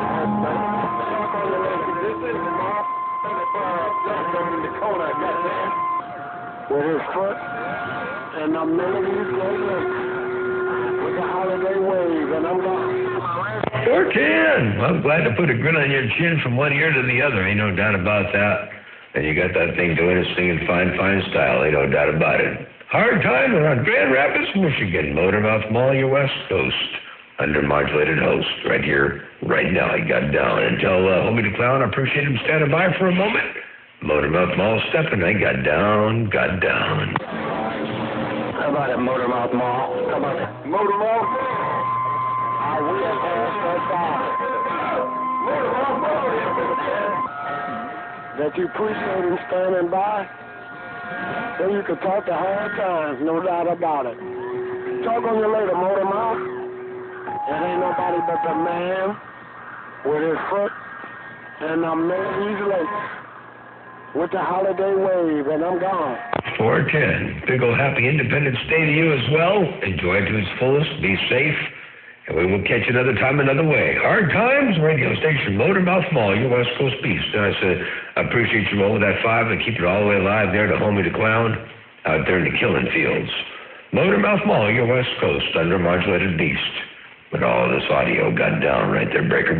This is the mall in Dakota, with his foot and the melodies with the holiday wave, and I'm gone. Sure can. I'm glad to put a grin on your chin from one ear to the other. Ain't no doubt about that. And you got that thing doing its thing in fine style. Ain't no doubt about it. Hard time around Grand Rapids, Michigan. Motormouth Mall, your West Coast. Undermodulated host right here, right now. I got down. And tell Homie the Clown I appreciate him standing by for a moment. Motormouth Mall stepping. I got down. How about it, Motormouth Mall? How about it? Motormouth? I will have that body. Motormouth Mall. That you appreciate him standing by. So you can talk to hard times, no doubt about it. Talk on you later, Motormouth. It ain't nobody but the man with his foot in the middle of these lakes with the holiday wave, and I'm gone. 410. Big old happy Independence Day to you as well. Enjoy it to its fullest. Be safe. And we will catch you another time, another way. Hard times, radio station, Motormouth Mall, your West Coast beast. And I said, I appreciate you rolling that 5 and keep it all the way alive there to Homie the Clown out there in the killing fields. Motormouth Mall, your West Coast, undermodulated beast. But all of this audio got down right there, breaker.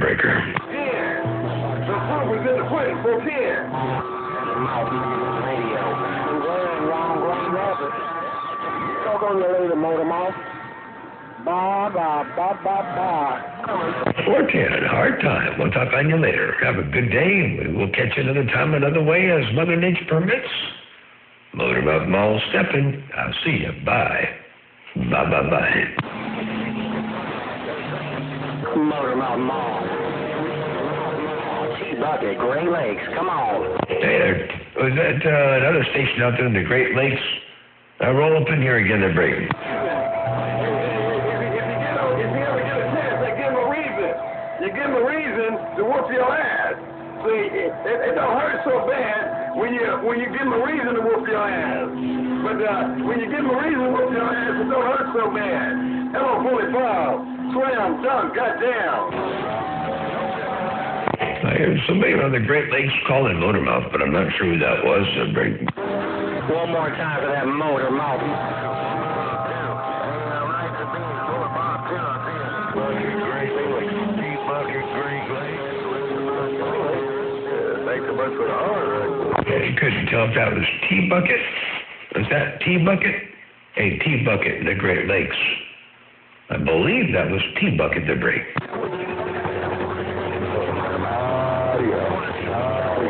Talk on you later, Motormouth. Bye. 410, hard time. We'll talk on you later. Have a good day, and we'll catch you another time, another way, as Mother Nature permits. Motormouth Mall stepping. I'll see you. Bye. Motormouth Mall. Bucket, Great Lakes. Come on. Hey, was that another station out there in the Great Lakes? Roll up in here again, they're breaking. You give him a reason to whoop your ass. See, it don't hurt so bad when you give him a reason to whoop your ass. But when you give him a reason to whoop your ass, it don't hurt so bad. Hello, 45. Slam dunk, goddamn. I heard somebody on the Great Lakes calling Motormouth, but I'm not sure who that was. One more time for that motor mouth. Thanks so much for the honor. You couldn't tell if that was T-Bucket. Was that T-Bucket? Hey, T-Bucket in the Great Lakes. I believe that was T-Bucket the break.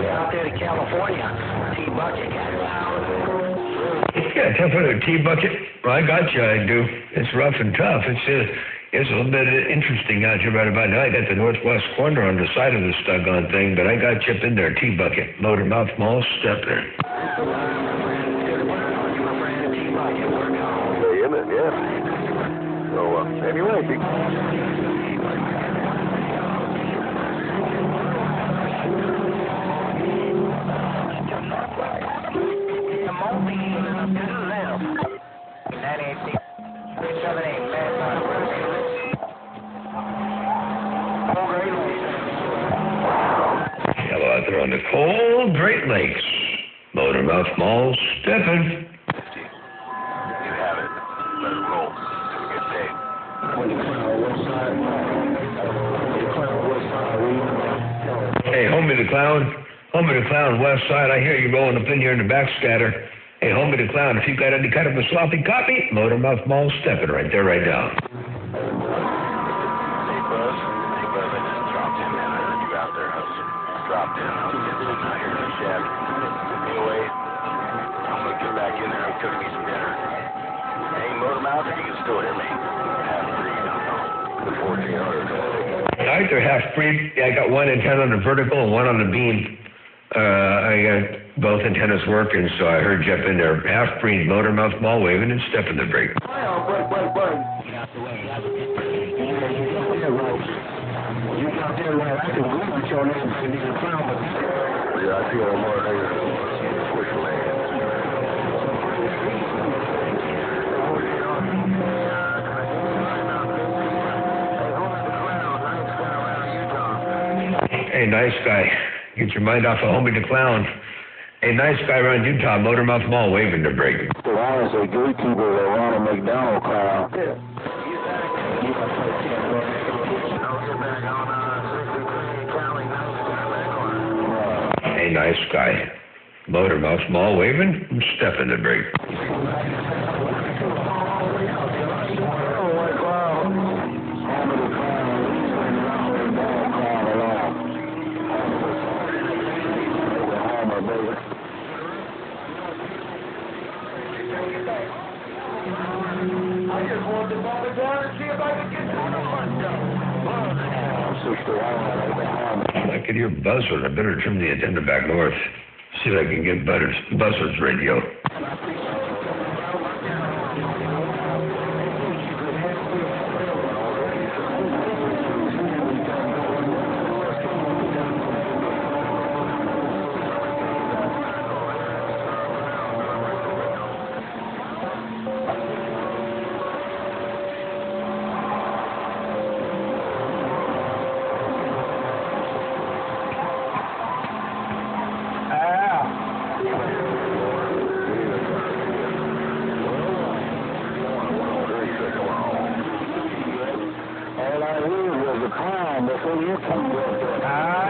Out there to California, T-Bucket got loud. Yeah, tough for the T-Bucket. Well, I got you, I do. It's rough and tough. It's a little bit interesting out here right about now. I got the northwest corner on the side of this doggone thing, but I got you up in there, T-Bucket. Motormouth, Mall, Stepper. Yeah. So, anyway, Hello out there on the cold Great Lakes. Motormouth, Mall, Stepper. Hey, Homie the Clown, West Side, I hear you rolling up in here in the backscatter. Hey, Homie the Clown, if you got any kind of a sloppy copy, Motormouth Mall, stepping right there, right now. Hey, Buzz, I just dropped in, man. I heard you out there. I was dropped in. I was getting something out here in the shed. Anyway, I'm going to get back in there and cook me some dinner. Hey, Motormouth, you can still hear me. Half free, I don't know. The 1400. I think they're half free. Yeah, I got one antenna on the vertical and one on the beam. I got both antennas working, so I heard you up in there. Half free, Motormouth, Mall, waving and stepping the brake. yeah, I see all more niggas push land. Hey, nice guy. Get your mind off of Homie the Clown. Hey, nice guy around Utah, Motormouth Mall, waving the brake. The one is a gatekeeper that Ronald McDonald clown. Hey, nice guy. Motormouth Mall, waving and stepping the brake. I could hear Buzzard. I better trim the antenna back north. See if I can get Buzzard's radio.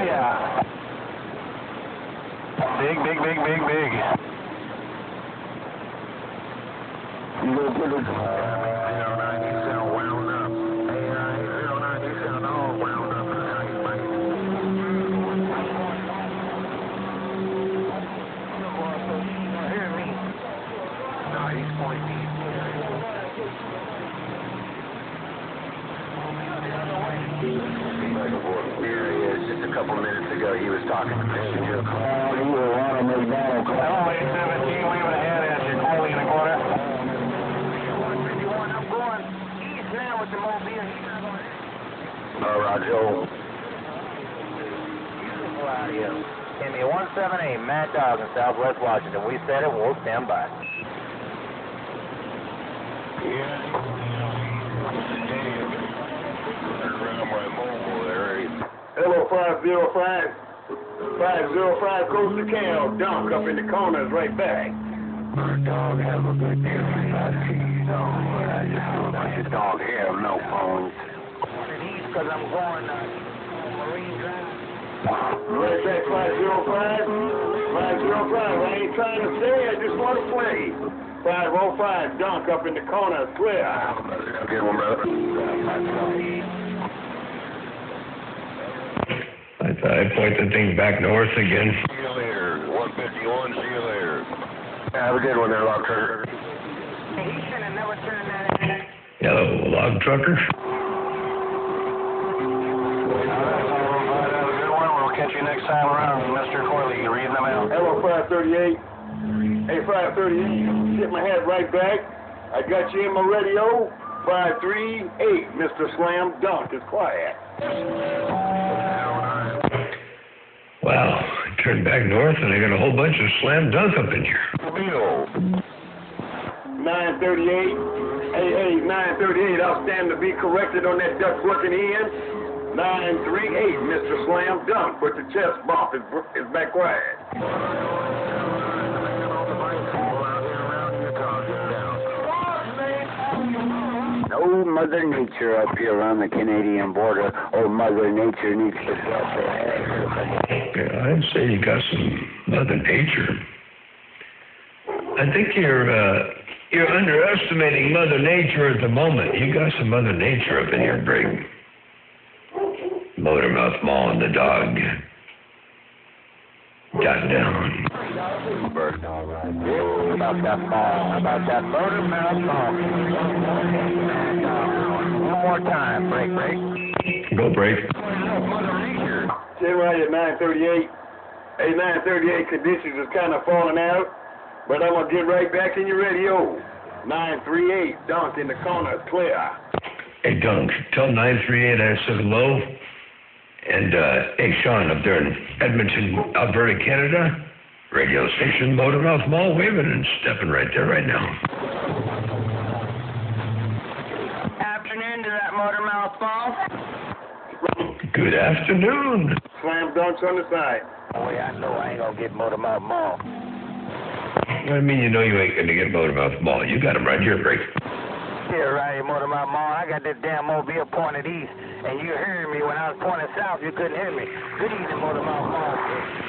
Yeah. Big. You go put it. Just a couple minutes ago, he was talking to me. Ronald McDonald. Hello, 817, leaving ahead at your quarter and a quarter. I'm going east now with the mobile. Roger. Give me 178, Mad Dog in Southwest Washington. We said it, we'll stand by. 505. 505 Coast to Cal. Dunk up in the corners right back. Dog, have a good day. I just feel like your dog have no phones. Because I'm going Marine Drive. Right back 505. 505. I ain't trying to stay. I just want to play. 505 Dunk up in the corner. Clear. Get one, brother. I point the thing back north again. See you later. 151, see you later. Have a good one there, log trucker. Hey, he should have never turned that in. Yellow log trucker. Have a good one. We'll catch you next time around, Mr. Corley. Read them out. Hello, 538. Hey, 538. Get my hat right back. I got you in my radio. 538. Mr. Slam Dunk is quiet. Wow, I turned back north and I got a whole bunch of slam dunk up in here. 938. Hey, 938. I'll stand to be corrected on that duck looking in. 938. Mr. Slam Dunk. But the chest bump is back quiet. No Mother Nature up here on the Canadian border. Oh, Mother Nature needs to bless Yeah, I'd say you got some Mother Nature. I think you're underestimating Mother Nature at the moment. You got some Mother Nature up in your brig. Motormouth Mall and the dog got down. About that Motormouth Mall. One more time. Break. Go break. Sitting right at 938. Hey, 938 conditions is kind of falling out, but I'm going to get right back in your radio. 938, Dunk in the corner, clear. Hey, Dunk, tell 938 I said hello. And, hey, Sean, up there in Edmonton, Alberta, Canada, radio station Motormouth Mall, waving and stepping right there right now. Afternoon to that Motormouth Mall. Good afternoon. Slam Dunks on the side. Oh, yeah, I know I ain't gonna get Motormouth Mall. I mean, you know you ain't going to get Motormouth Mall. You got him right here, break. Here, right here, Motormouth Mall. I got this damn mobile pointed east, and you heard me when I was pointing south. You couldn't hear me. Good evening, Motormouth Mall.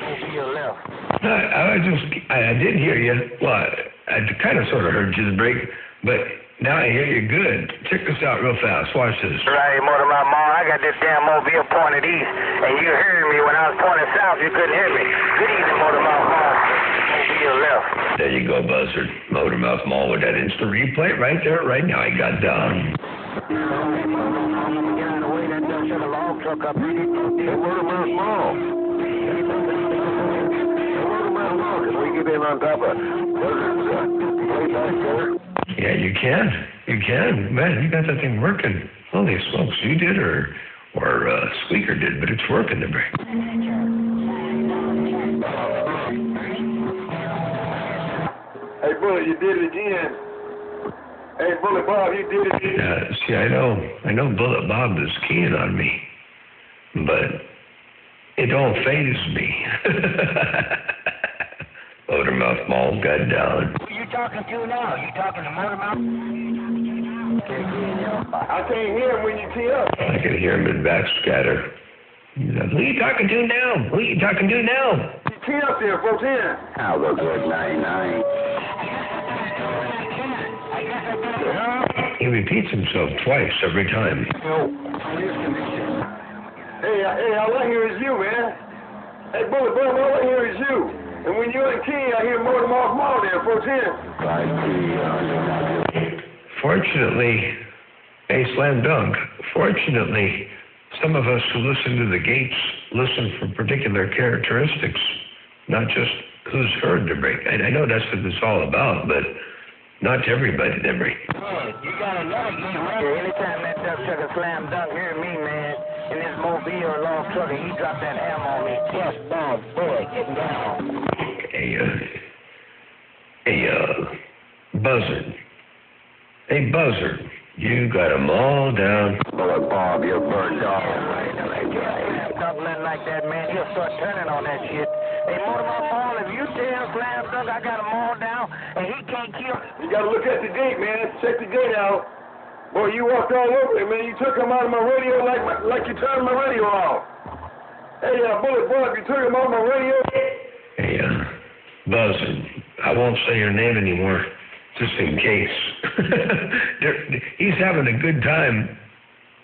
Mobile left. I did hear you. Well, I kind of sort of heard you the break, but now I hear you good. Check this out real fast. Watch this. Right here, Motormouth Mall. I got this damn mobile pointed east, and you heard me when I was pointing south. You couldn't hear me. Good evening, Motormouth Mall. Mobile left. There you go, Buzzard. Motormouth Mall with that instant replay right there, right now. I got down. Get out of the way, that dumb shut a log truck up. Hey, Motormouth Mall. Motormouth Mall, can we get in on top of way back there? Yeah, you can. You can. Man, you got that thing working. Holy smokes, you did or Squeaker did, but it's working the break. Hey, Bullet, you did it again. Hey, Bullet Bob, you did it again. See, I know Bullet Bob is keen on me, but it don't faze me. Motormouth Mall got down. Who you talking to now? You talking to Motormouth? I can't hear him when you tee up. I can hear him in backscatter. He's like, who you talking to now? Who you talking to now? You tee up there, folks, in. How the good 99. He repeats himself twice every time. Hey, all I hear is you, man. Hey, Bullet Bob, all I hear is you. And when you're in key, I hear Motormouth Mall there, folks, in. Fortunately, a slam dunk. Fortunately, some of us who listen to the gates listen for particular characteristics, not just who's heard the break. I know that's what it's all about, but not to everybody, Demery. You got another game right here. Anytime that duck trucker slam dunk, hear me, man. In this mobile log trucker, he dropped that hammer on me. Chest, bomb, boy, getting down. Buzzard. Hey, Buzzard, you got them all down. Bullet Bob, you're burned off. talk nothing like that, man, he'll start turning on that shit. Hey, Motormouth Paul, if you tell Slam Dunk I got him all down and he can't kill... You gotta look at the gate, man. Check the gate out. Boy, you walked all over it, man. You took him out of my radio like you turned my radio off. Hey, Bullet Bob, you took him out of my radio? Hey, Buzz, I won't say your name anymore, just in case. He's having a good time.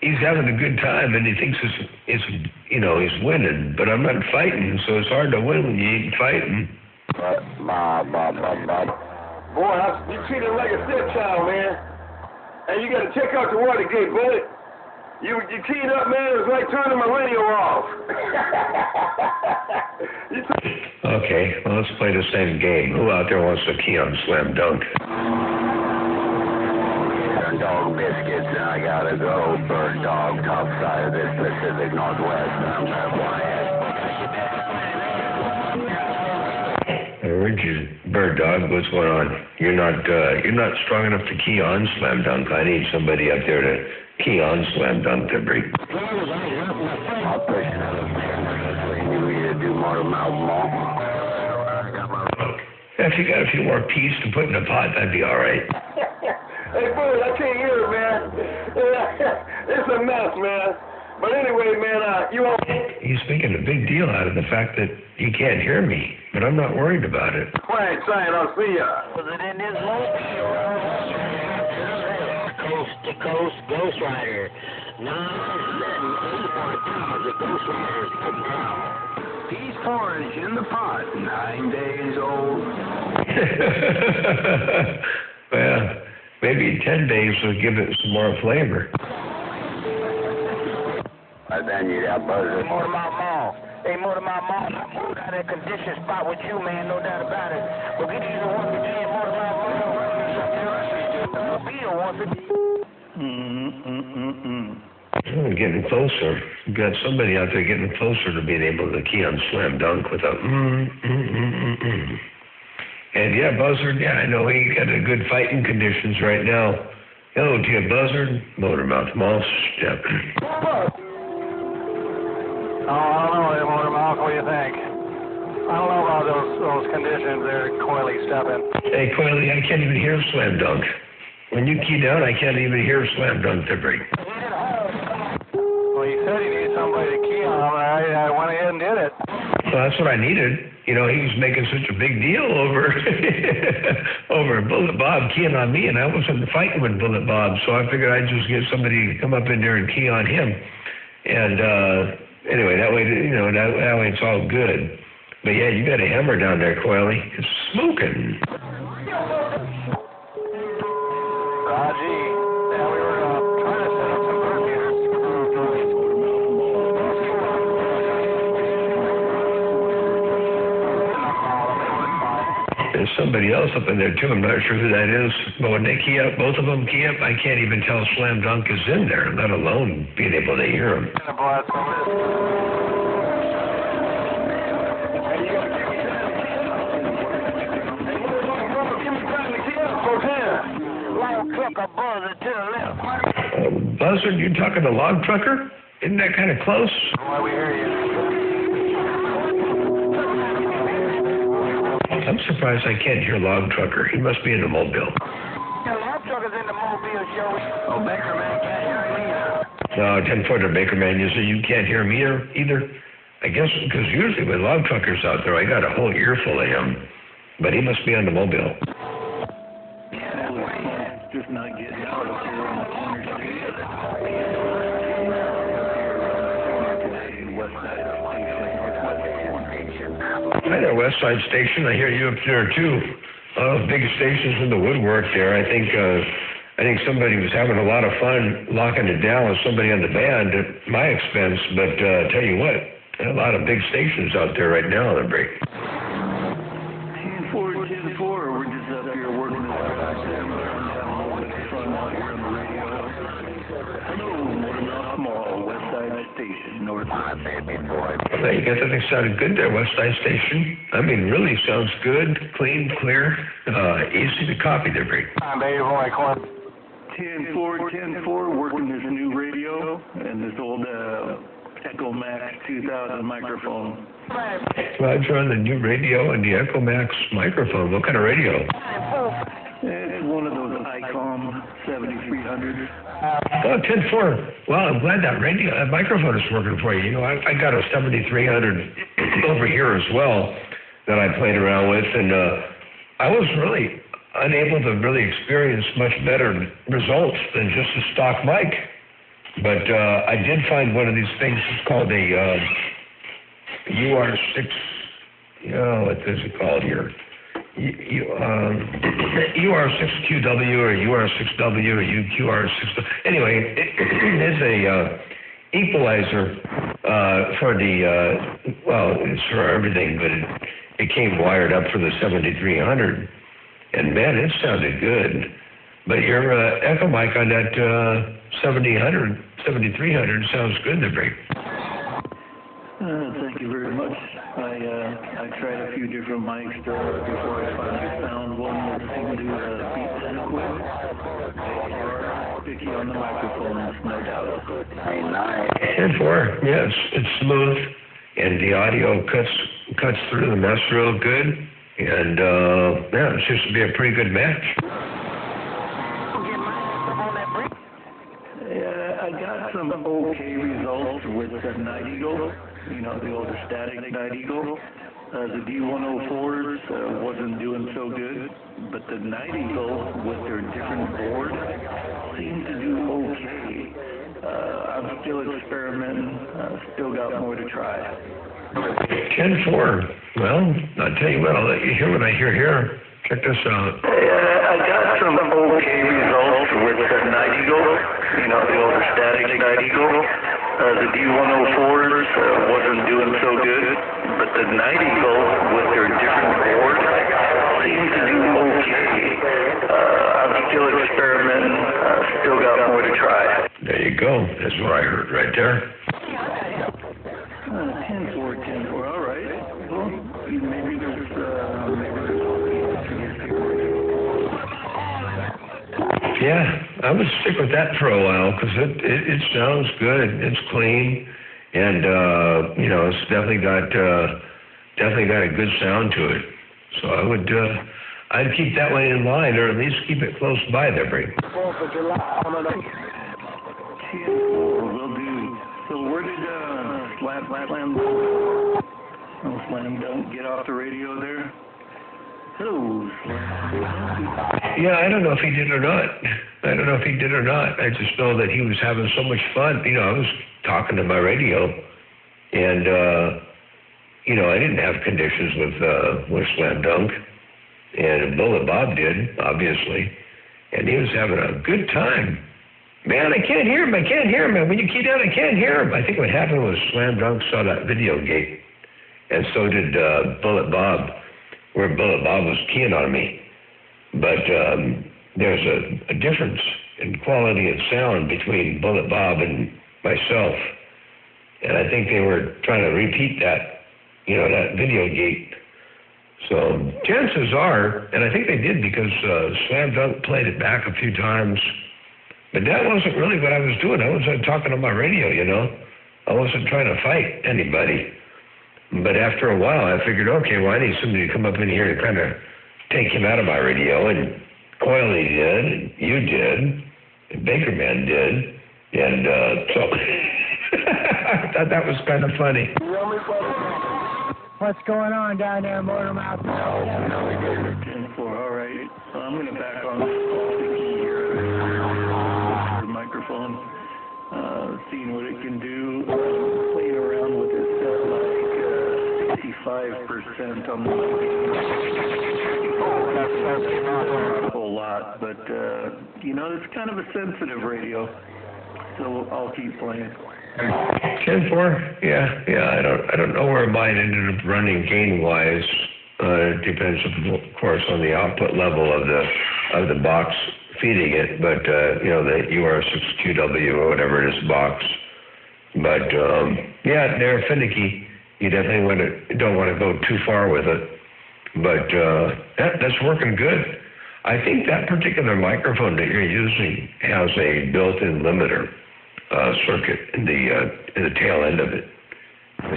He's having a good time, and he thinks it's he's winning. But I'm not fighting, so it's hard to win when you ain't fighting. Boy, you treat him like a stepchild, man. And you got to check out the water gate, Bullet. You keyed up, man. It was like turning my radio off. Okay, well, let's play the same game. Who out there wants to key on Slam Dunk? Bird Dog Biscuits, I gotta go. Bird Dog, top side of this Pacific Northwest. I'm Where'd you, Bird Dog? What's going on? You're not strong enough to key on Slam Dunk. I need somebody up there to key on Slam Dunk to break. I'll push another man. You either do Motormouth Mall. If you got a few more peas to put in the pot, that'd be all right. Hey, Bullet, I can't hear it, man. It's a mess, man. But anyway, man, He's making a big deal out of the fact that he can't hear me, but I'm not worried about it. Quiet, sign, I'll see ya. Was it in this mobile? Coast to Coast Ghost Rider. 9-11-8 the Ghost Riders in town. Peace porridge in the pot, 9 days old. Well, maybe 10 days will give it some more flavor. And then you got Buzzer. Motormouth Mall. Hey, Motormouth Mall, I moved out of that condition spot with you, man, no doubt about it. But get either once again, Motormouth Mall. Bill wants it. Oh, getting closer. We've got somebody out there getting closer to being able to key on Slam Dunk without And yeah, Buzzard, I know he got a good fighting conditions right now. Hello to you, Buzzard. Motormouth Mall stepping. Oh, I don't know, Motormouth. What do you think? I don't know about those conditions there, Coily stepping. Hey, Coily, I can't even hear Slam Dunk. When you key down, I can't even hear Slam Dunk to break. Well, you said you needed somebody to key on. I went ahead and did it. Well, that's what I needed. You know, he was making such a big deal over Bullet Bob keying on me, and I wasn't fighting with Bullet Bob, so I figured I'd just get somebody to come up in there and key on him. And anyway, that way, that way it's all good. But yeah, you got a hammer down there, Coily. It's smoking. Raji, yeah, we were trying to set up some bird feeders. There's somebody else up in there too. I'm not sure who that is. But when they key up, both of them key up, I can't even tell Slam Dunk is in there, let alone being able to hear him. Buzzard, you talking to Log Trucker? Isn't that kind of close? Why we hear you? I'm surprised I can't hear Log Trucker. He must be in the Mobile. Yeah, Log Trucker's in the Mobile, Joey. Oh, Baker Man can't hear me either. No, 10-footer Baker Man, you say you can't hear me either? I guess because usually with Log Truckers out there, I got a whole earful of him. But he must be on the Mobile. Just not getting out of here on the corner street. Hi there, West Side Station. I hear you up there too. Big stations in the woodwork there. I think somebody was having a lot of fun locking it down with somebody on the band at my expense. But tell you what, a lot of big stations out there right now on the break. 10-4, we're just up here working on Hey, you got that thing sounded good there, West Side Station. I mean, really sounds good, clean, clear, easy to copy there, Break. 10-4, working this new radio and this old Echo Echo Max 2000 microphone. Roger, on the new radio and the Echo Max microphone. What kind of radio? It's one of those ICOM 7300. Oh, 10-4. Well, I'm glad that microphone is working for you. You know, I got a 7300 over here as well that I played around with, and I was really unable to really experience much better results than just a stock mic. But I did find one of these things. It's called a UR6. What is it called here? UR6QW or UR6W or UQR6. Anyway, it is a equalizer for the well, it's for everything, but it came wired up for the 7300, and man, it sounded good. But your Echo mic on that 7300 sounds good, there, Brady. Thank you very much. I tried a few different mics before I finally found one that seemed to beat Senequip. Picky on the microphones, no doubt. Hey, nice. 10-4, yes, it's smooth, and the audio cuts through the mess real good, and yeah, it seems to be a pretty good match. Yeah, I got some okay results with the Night Eagle. You know, the older static Night Eagle. The D104s wasn't doing so good, but the Night Eagle with their different boards seemed to do okay. I'm still experimenting, still got more to try. 10-4, well, I'll tell you what, I'll let you hear what I hear here. Check this out. I got some okay results with the Night Eagle, you know, the older static Night Eagle. The D104s wasn't doing so good, but the Night Eagle with their different boards seemed to do okay. I'm still experimenting, still got more to try. There you go. That's what I heard right there. 10-4, all right. Well, maybe there's Yeah, I would stick with that for a while because it sounds good. It's clean, and you know, it's definitely got a good sound to it. So I'd keep that one in line, or at least keep it close by there, Brady. will do. So where did Slam Dunk get off the radio there? Hello. Yeah, I don't know if he did or not. I just know that he was having so much fun. You know, I was talking to my radio, and you know, I didn't have conditions with Slam Dunk, and Bullet Bob did, obviously, and he was having a good time. Man, I can't hear him. Man. When you key down, I can't hear him. I think what happened was Slam Dunk saw that video gate, and so did Bullet Bob, where Bullet Bob was keying on me. But there's a difference in quality of sound between Bullet Bob and myself. And I think they were trying to repeat that, you know, that video gate. So chances are, and I think they did because Slam Dunk played it back a few times. But that wasn't really what I was doing. I was talking on my radio, you know. I wasn't trying to fight anybody. But after a while, I figured, okay, well, I need somebody to come up in here and kind of take him out of my radio. And Coily did, and you did, and Baker Man did. And so I thought that was kind of funny. What's going on down there, Motor Mouth? 10-4, all right. So I'm going to back on the microphone, seeing what it can do, playing around with it, like 65% on the that's not a whole lot, but you know, it's kind of a sensitive radio, so I'll keep playing. 10-4, yeah. I don't know where mine ended up running gain wise. It depends, of course, on the output level of the box feeding it, but you know, the UR6QW or whatever it is box. But yeah, they're finicky. You definitely don't want to go too far with it. But that's working good. I think that particular microphone that you're using has a built-in limiter circuit in the tail end of it.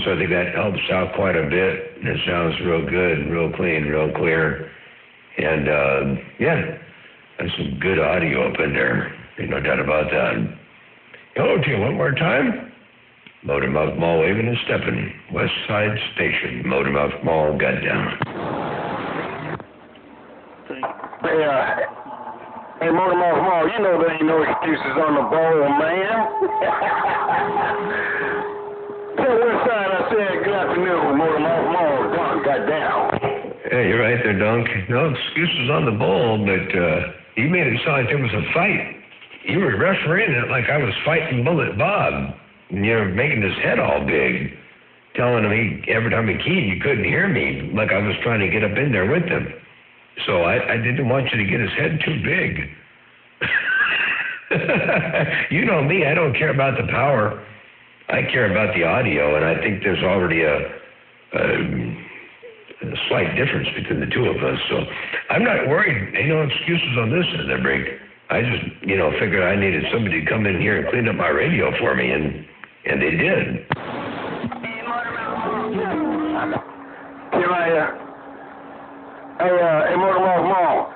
So I think that helps out quite a bit. It sounds real good, real clean, real clear. And, yeah, there's some good audio up in there. Ain't no doubt about that. Hello to you one more time. Motormouth Mall waving and stepping. West Side Station. Motormouth Mall got down. Hey, Motormouth Mall, you know there ain't no excuses on the bowl, man. Tell Westside I said good afternoon, Motormouth Mall. Dunk got down. Hey, you're right there, Dunk. No excuses on the bowl, but you made it sound like there was a fight. You were refereeing it like I was fighting Bullet Bob. And you're making his head all big, telling him every time he keyed, you couldn't hear me, like I was trying to get up in there with him. So I didn't want you to get his head too big. You know me, I don't care about the power. I care about the audio, and I think there's already a slight difference between the two of us. So I'm not worried. Ain't no excuses on this end of the break. I just, figured I needed somebody to come in here and clean up my radio for me, and they did. Hey, Motormouth Mall.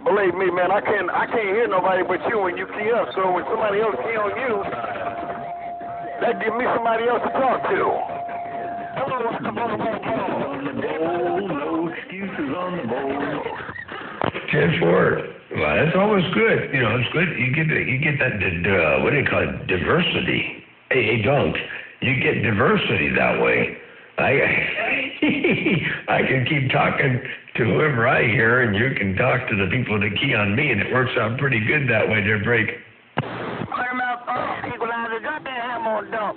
Believe me, man, I can't hear nobody but you when you key up. So when somebody else key on you, that give me somebody else to talk to. Hello, Mr. Motormouth Mall. No excuses on the bowl. 10-4. Well, that's always good. It's good. You get that, what do you call it, diversity. Hey, Dunk, you get diversity that way. I can keep talking to whoever I hear, and you can talk to the people that key on me, and it works out pretty good that way, dear Break. Motormouth Mall, equalizer, drop that hammer on Dunk.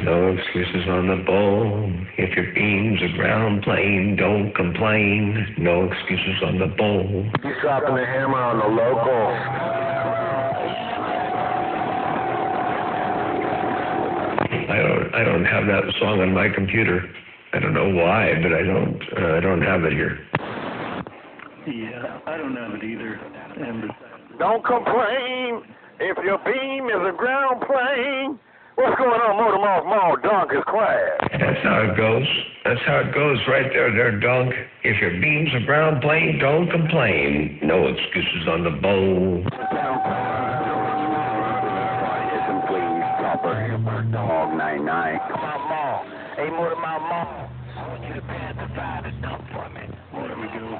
No excuses on the bowl. If your beam's a ground plane, don't complain. No excuses on the bowl. He's dropping the hammer on the local. I don't have that song on my computer. I don't know why, but I don't have it here. Yeah, I don't have it either. And Don't complain if your beam is a ground plane. What's going on, Motormouth Mall? Dunk is quiet. That's how it goes. That's how it goes right there, Dunk. If your beam's a ground plane, don't complain. No excuses on the bowl. Dog 99. Mall. Hey, Motormouth Mall. I want you to pass the fire to Dunk for me.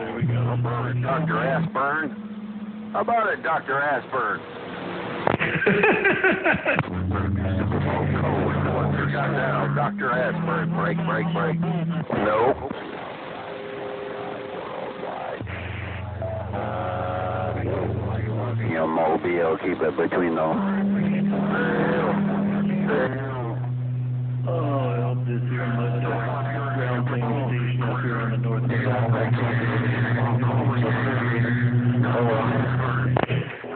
there we go. Dr. Ashburn? How about it, Dr. Ashburn? Got down, Dr. Ashburn. Break. Nope. Mobile, keep it between them. Oh, I hope this here must ground plane station up here on the north side.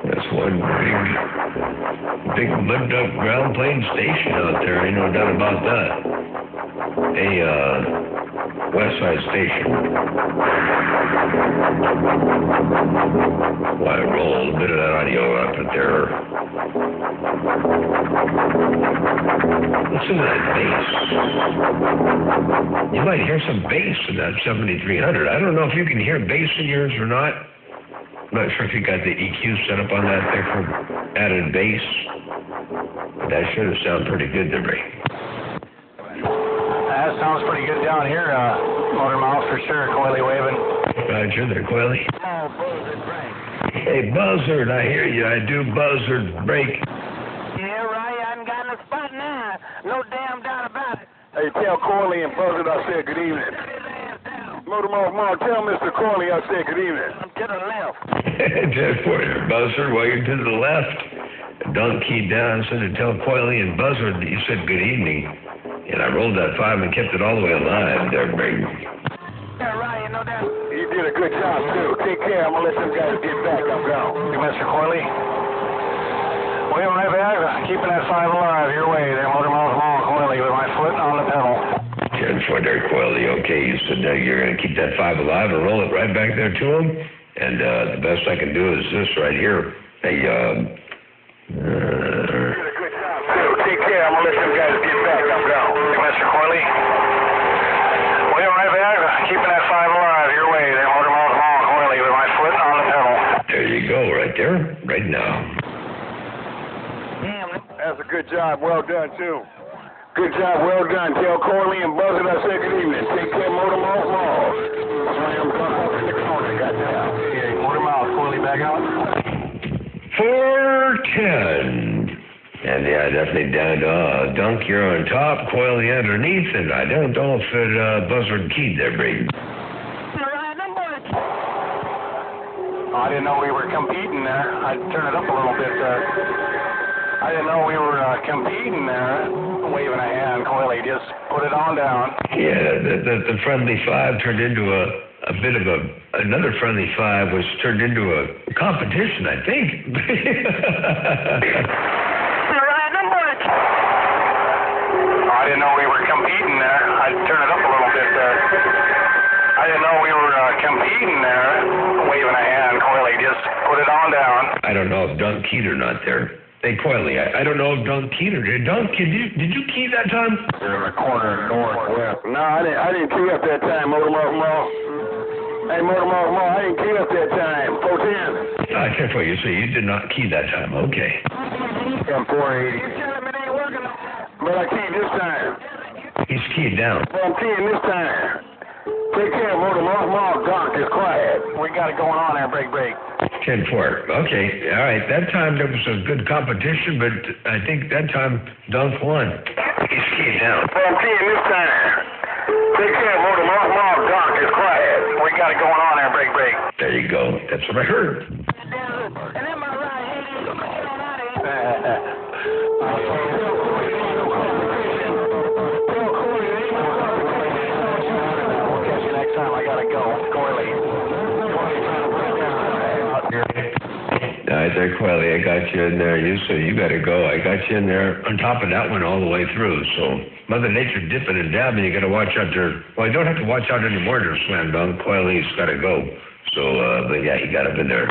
That's one big lived up ground plane station out there. Ain't no doubt about that. West Side Station. Why roll a bit of that audio up there. Listen to that bass. You might hear some bass in that 7300. I don't know if you can hear bass in yours or not. I'm not sure if you got the EQ set up on that there for added bass. But that sure does sound pretty good there, Ray. That sounds pretty good down here, Motormouth for sure. Coily waving. Roger there, Coily. Mall, Buzzard, break. Hey, Buzzard, I hear you. I do Buzzard break. Yeah, right. I done got in the spot now. No damn doubt about it. Hey, tell Corley and Buzzard I said good evening. Motormouth Mall, tell Mr. Corley I said good evening. I'm to the left. Just for you, Buzzard, while you're to the left. Dunk keyed down, so to tell Coily and Buzzard that you said good evening. And I rolled that 5 and kept it all the way alive there, Brady. Yeah, right. You know that. You did a good job, too. Take care. I'm going to let them guys get back. I'm gone. You, Mr. Coily. Well, right back. Keeping that 5 alive your way there, Motormouth Mall, Coily, with my foot on the pedal. 10-4 there, Coily. Okay, you said you're going to keep that 5 alive and roll it right back there to him. And the best I can do is this right here. Hey, Take care. I'm gonna let them guys get back. I'm down. Hey, Mr. Coily. Well, right back. Keeping that 5 alive. Your way. There, Motor Mouth Mall, Coily, with my foot on the pedal. There you go, right there, right now. That's a good job. Well done, too. Good job. Well done. Tell Coily and Buzzard I said good evening. Take care, Motor Mouth Mall. Slam dunk up in the corner. Got that. Okay, Motor Mouth, Coily back out. 410. And yeah, definitely down to Dunk, you're on top, Coily underneath, and I don't know if it Buzzard keyed there, Brady. I didn't know we were competing there. I'd turn it up a little bit. I didn't know we were competing there. Waving a hand, Coily, just put it on down. Yeah, the friendly 5 turned into a bit of another friendly 5 was turned into a competition, I think. I didn't know we were competing there. I'd turn it up a little bit. I didn't know we were competing there. Waving a hand, Coily, just put it on down. I don't know if Dunk keyed or not there. Hey, Coily, I don't know if Dunk keyed or did. Dunk, did you key that time? They're in the corner northwest. No, I didn't key up that time, Motor Mouth Mall. Hey, Motor Mouth Mall, I didn't key up that time. 410. I can't what you say. You did not key that time. Okay. I'm 480. But I keyed this time. He's keyed down. Well, I'm keying this time. Take care, Motor Mouth Mall. Dunk is quiet. We got it going on there, break. 10-4. Okay, all right. That time there was a good competition, but I think that time Dunk won. He's keyed down. Well, I'm keying this time. Take care, Motor Mouth Mall. Dunk is quiet. We got it going on there, break. There you go. That's what I heard. I gotta go. Coily. All right there, Coily, I got you in there. You gotta go. I got you in there on top of that one all the way through. So Mother Nature dipping and dabbing, you gotta watch out there. Well, you don't have to watch out anymore there, Slam Dunk. Coily's gotta go. So, but yeah, he got up in there.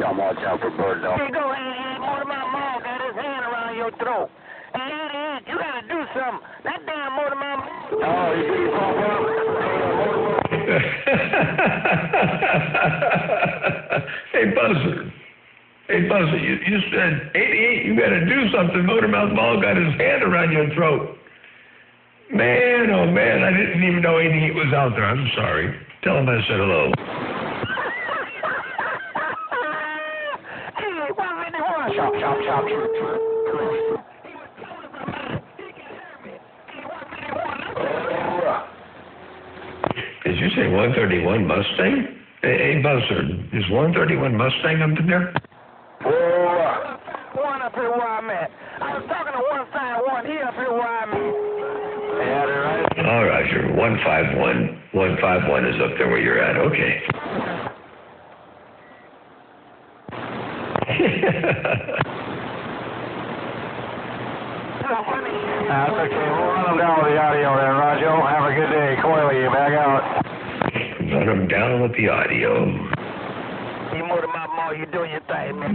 Y'all watch out for Bird Dog. Hey, go ahead. Motor Mouth Mall got his hand around your throat. Hey, you gotta do something. That damn Motor Mouth. Oh, you beat yourself up? Hey, Buzzard, you said 88, you got to do something. Motor Mouth Mall got his hand around your throat. Man, oh man, I didn't even know 88 was out there. I'm sorry. Tell him I said hello. Hey, 151. Chop. Did you say 131 Mustang? Hey, Buzzard, is 131 Mustang up in there? One up here where I'm at. I was talking to 151. He up here where I'm at. Yeah, they're right. All right, sure. 151. 151 is up there where you're at. Okay. That's okay. We'll run them down with the audio there, Rajo. Have a good day. Coily, you back out. Run them down with the audio. You Motor Mouth Mall, you doing your thing, man.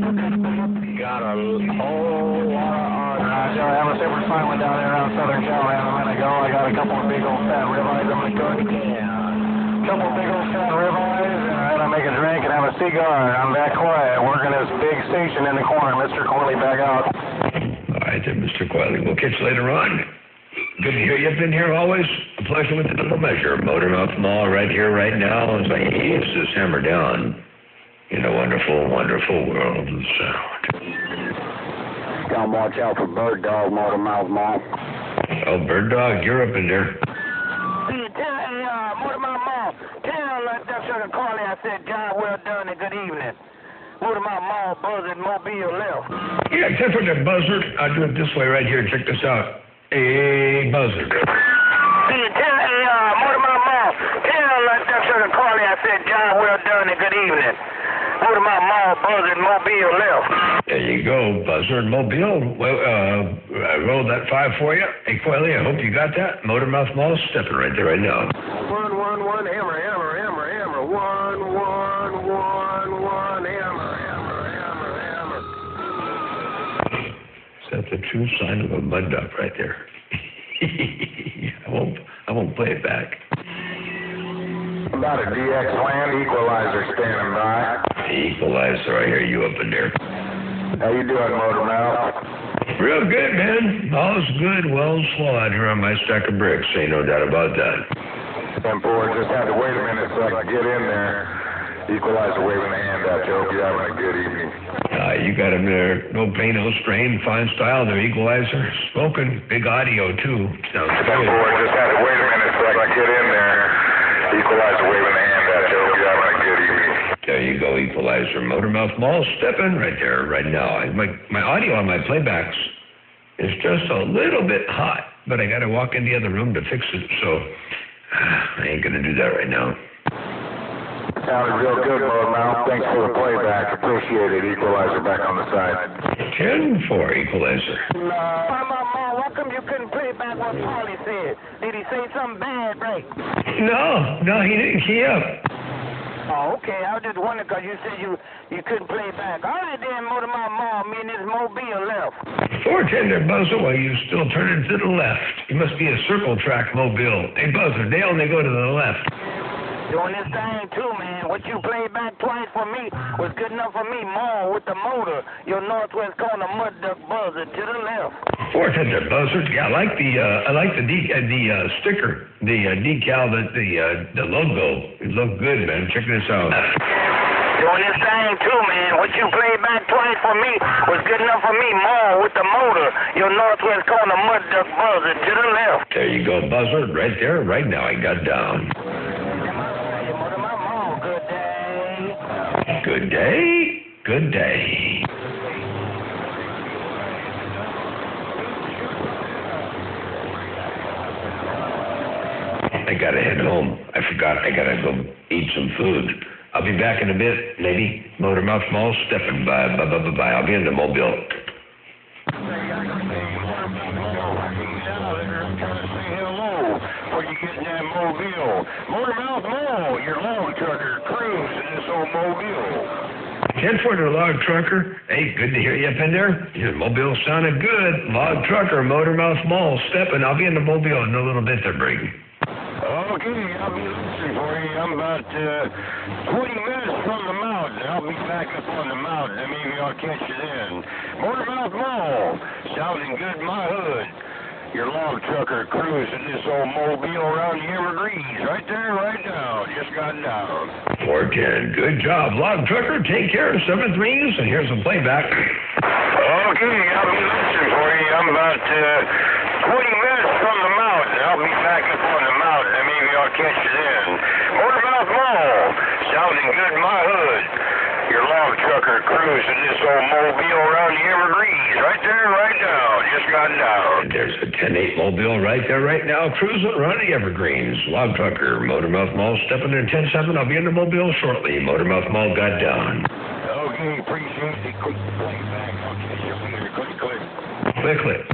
Got a whole lot of Rajo, I have a super silent down there around Southern Callahan a minute ago. I got a couple of big old fat ribeyes on the cook. Couple of big old fat ribeyes, and I'm gonna make a drink and have a cigar. I'm back quiet, working this big station in the corner. Mr. Coily, back out. All right, then, Mr. Coily. We'll catch you later on. Good to hear you've been here always. A pleasure with the little measure. Motor Mouth Mall right here, right now, as I ease this hammer down in a wonderful, wonderful world of sound. Y'all watch out for Bird Dog, Motor Mouth Mall. Oh, Bird Dog, you're up in there. Motor Mouth Mall, tell that sugar Coily I said, John, well done and good evening. Motor Mouth Mall, Buzzard, Mobile left. Yeah, except for the Buzzard. I'll do it this way right here. Check this out. Hey, Buzzard. Motor Mouth Mall, tell that sugar Coily I said, John, well done and good evening. Motor Mouth Mall, Buzzard, Mobile left. There you go, Buzzard, Mobile. Well, I rolled that 5 for you. Hey, Coily, I hope you got that. Motor Mouth Mall stepping right there right now. 111 hammer. 111 hammer. the true sign of a mud duck right there. I won't play it back. About a DX land equalizer standing by. Equalizer, I hear you up in there. How you doing, Motor Mouth? Real good, man. All's good, well swallowed here on my stack of bricks. Ain't no doubt about that. And boy, just had to wait a minute so I could get in there. Equalizer waving a hand at you. Hope you're having a good evening. You got him there. No pain, no strain. Fine style there, Equalizer. Smoking. Big audio, too. Sounds And good. boy, just had to wait a minute so I could get in there. Equalizer waving a hand at you. Hope you're having a good evening. There you go, Equalizer. Motormouth Mall stepping right there, right now. My audio on my playbacks is just a little bit hot, but I got to walk in the other room to fix it, so I ain't going to do that right now. Sounded real good, Motor Mouth. Thanks for the playback. Appreciate it. Equalizer back on the side. 10-4, Equalizer. How come you couldn't play back what Paulie said? Did he say something bad, right? No, he didn't key up. Oh, okay. I was just wondering because you said you couldn't play back. All right, then, Motor Mall, me and this Mobile left. 410 there, Buzzer, while you still turning to the left. You must be a circle track Mobile. Hey, Buzzer, they only go to the left. Doing this thing too, man. What you played back twice for me was good enough for me. More with the motor. Your northwest corner mud duck buzzer to the left. 410 there, Buzzer. Yeah, I like the sticker, the decal, the logo. It looked good, man. Check this out. Doing this thing too, man. What you played back twice for me was good enough for me. More with the motor. Your northwest corner mud duck buzzer to the left. There you go, Buzzer. Right there, right now. I got down. Good day. Good day. I gotta head home. I forgot. I gotta go eat some food. I'll be back in a bit, lady. Motormouth Mall stepping by. Bye. I'll be in the Mobile. Mobile. Motormouth Mall, your log trucker cruise in this old Mobile. 10-footer log trucker. Hey, good to hear you up in there. Your Mobile sounded good. Log trucker, Motormouth Mall, stepping. I'll be in the Mobile in a little bit there, Brady. Okay, I'll be listening for you. I'm about 20 minutes from the mountain. I'll be back up on the mountain, and maybe I'll catch you then. Motormouth Mall, sounding good in my hood. Your log trucker cruising this old Mobile around the Evergreens. Right there, right now. Just got down. 410. Good job, log trucker. Take care. 7th rings, and here's some playback. Okay, I'll be listening for you. I'm about 20 minutes from the mountain. I'll be back up on the mountain, and maybe I'll catch you then. Motormouth Mall, sounding good in my hood. Your log trucker cruising this old Mobile around the Evergreens. Right there, right now. Just got down. And there's a 10-8 Mobile right there, right now, cruising around the Evergreens. Log trucker, Motormouth Mall, stepping in 10-7. I'll be in the Mobile shortly. Motormouth Mall got down. Okay, appreciate it. Quick playback. I'll catch you later. Click. Click.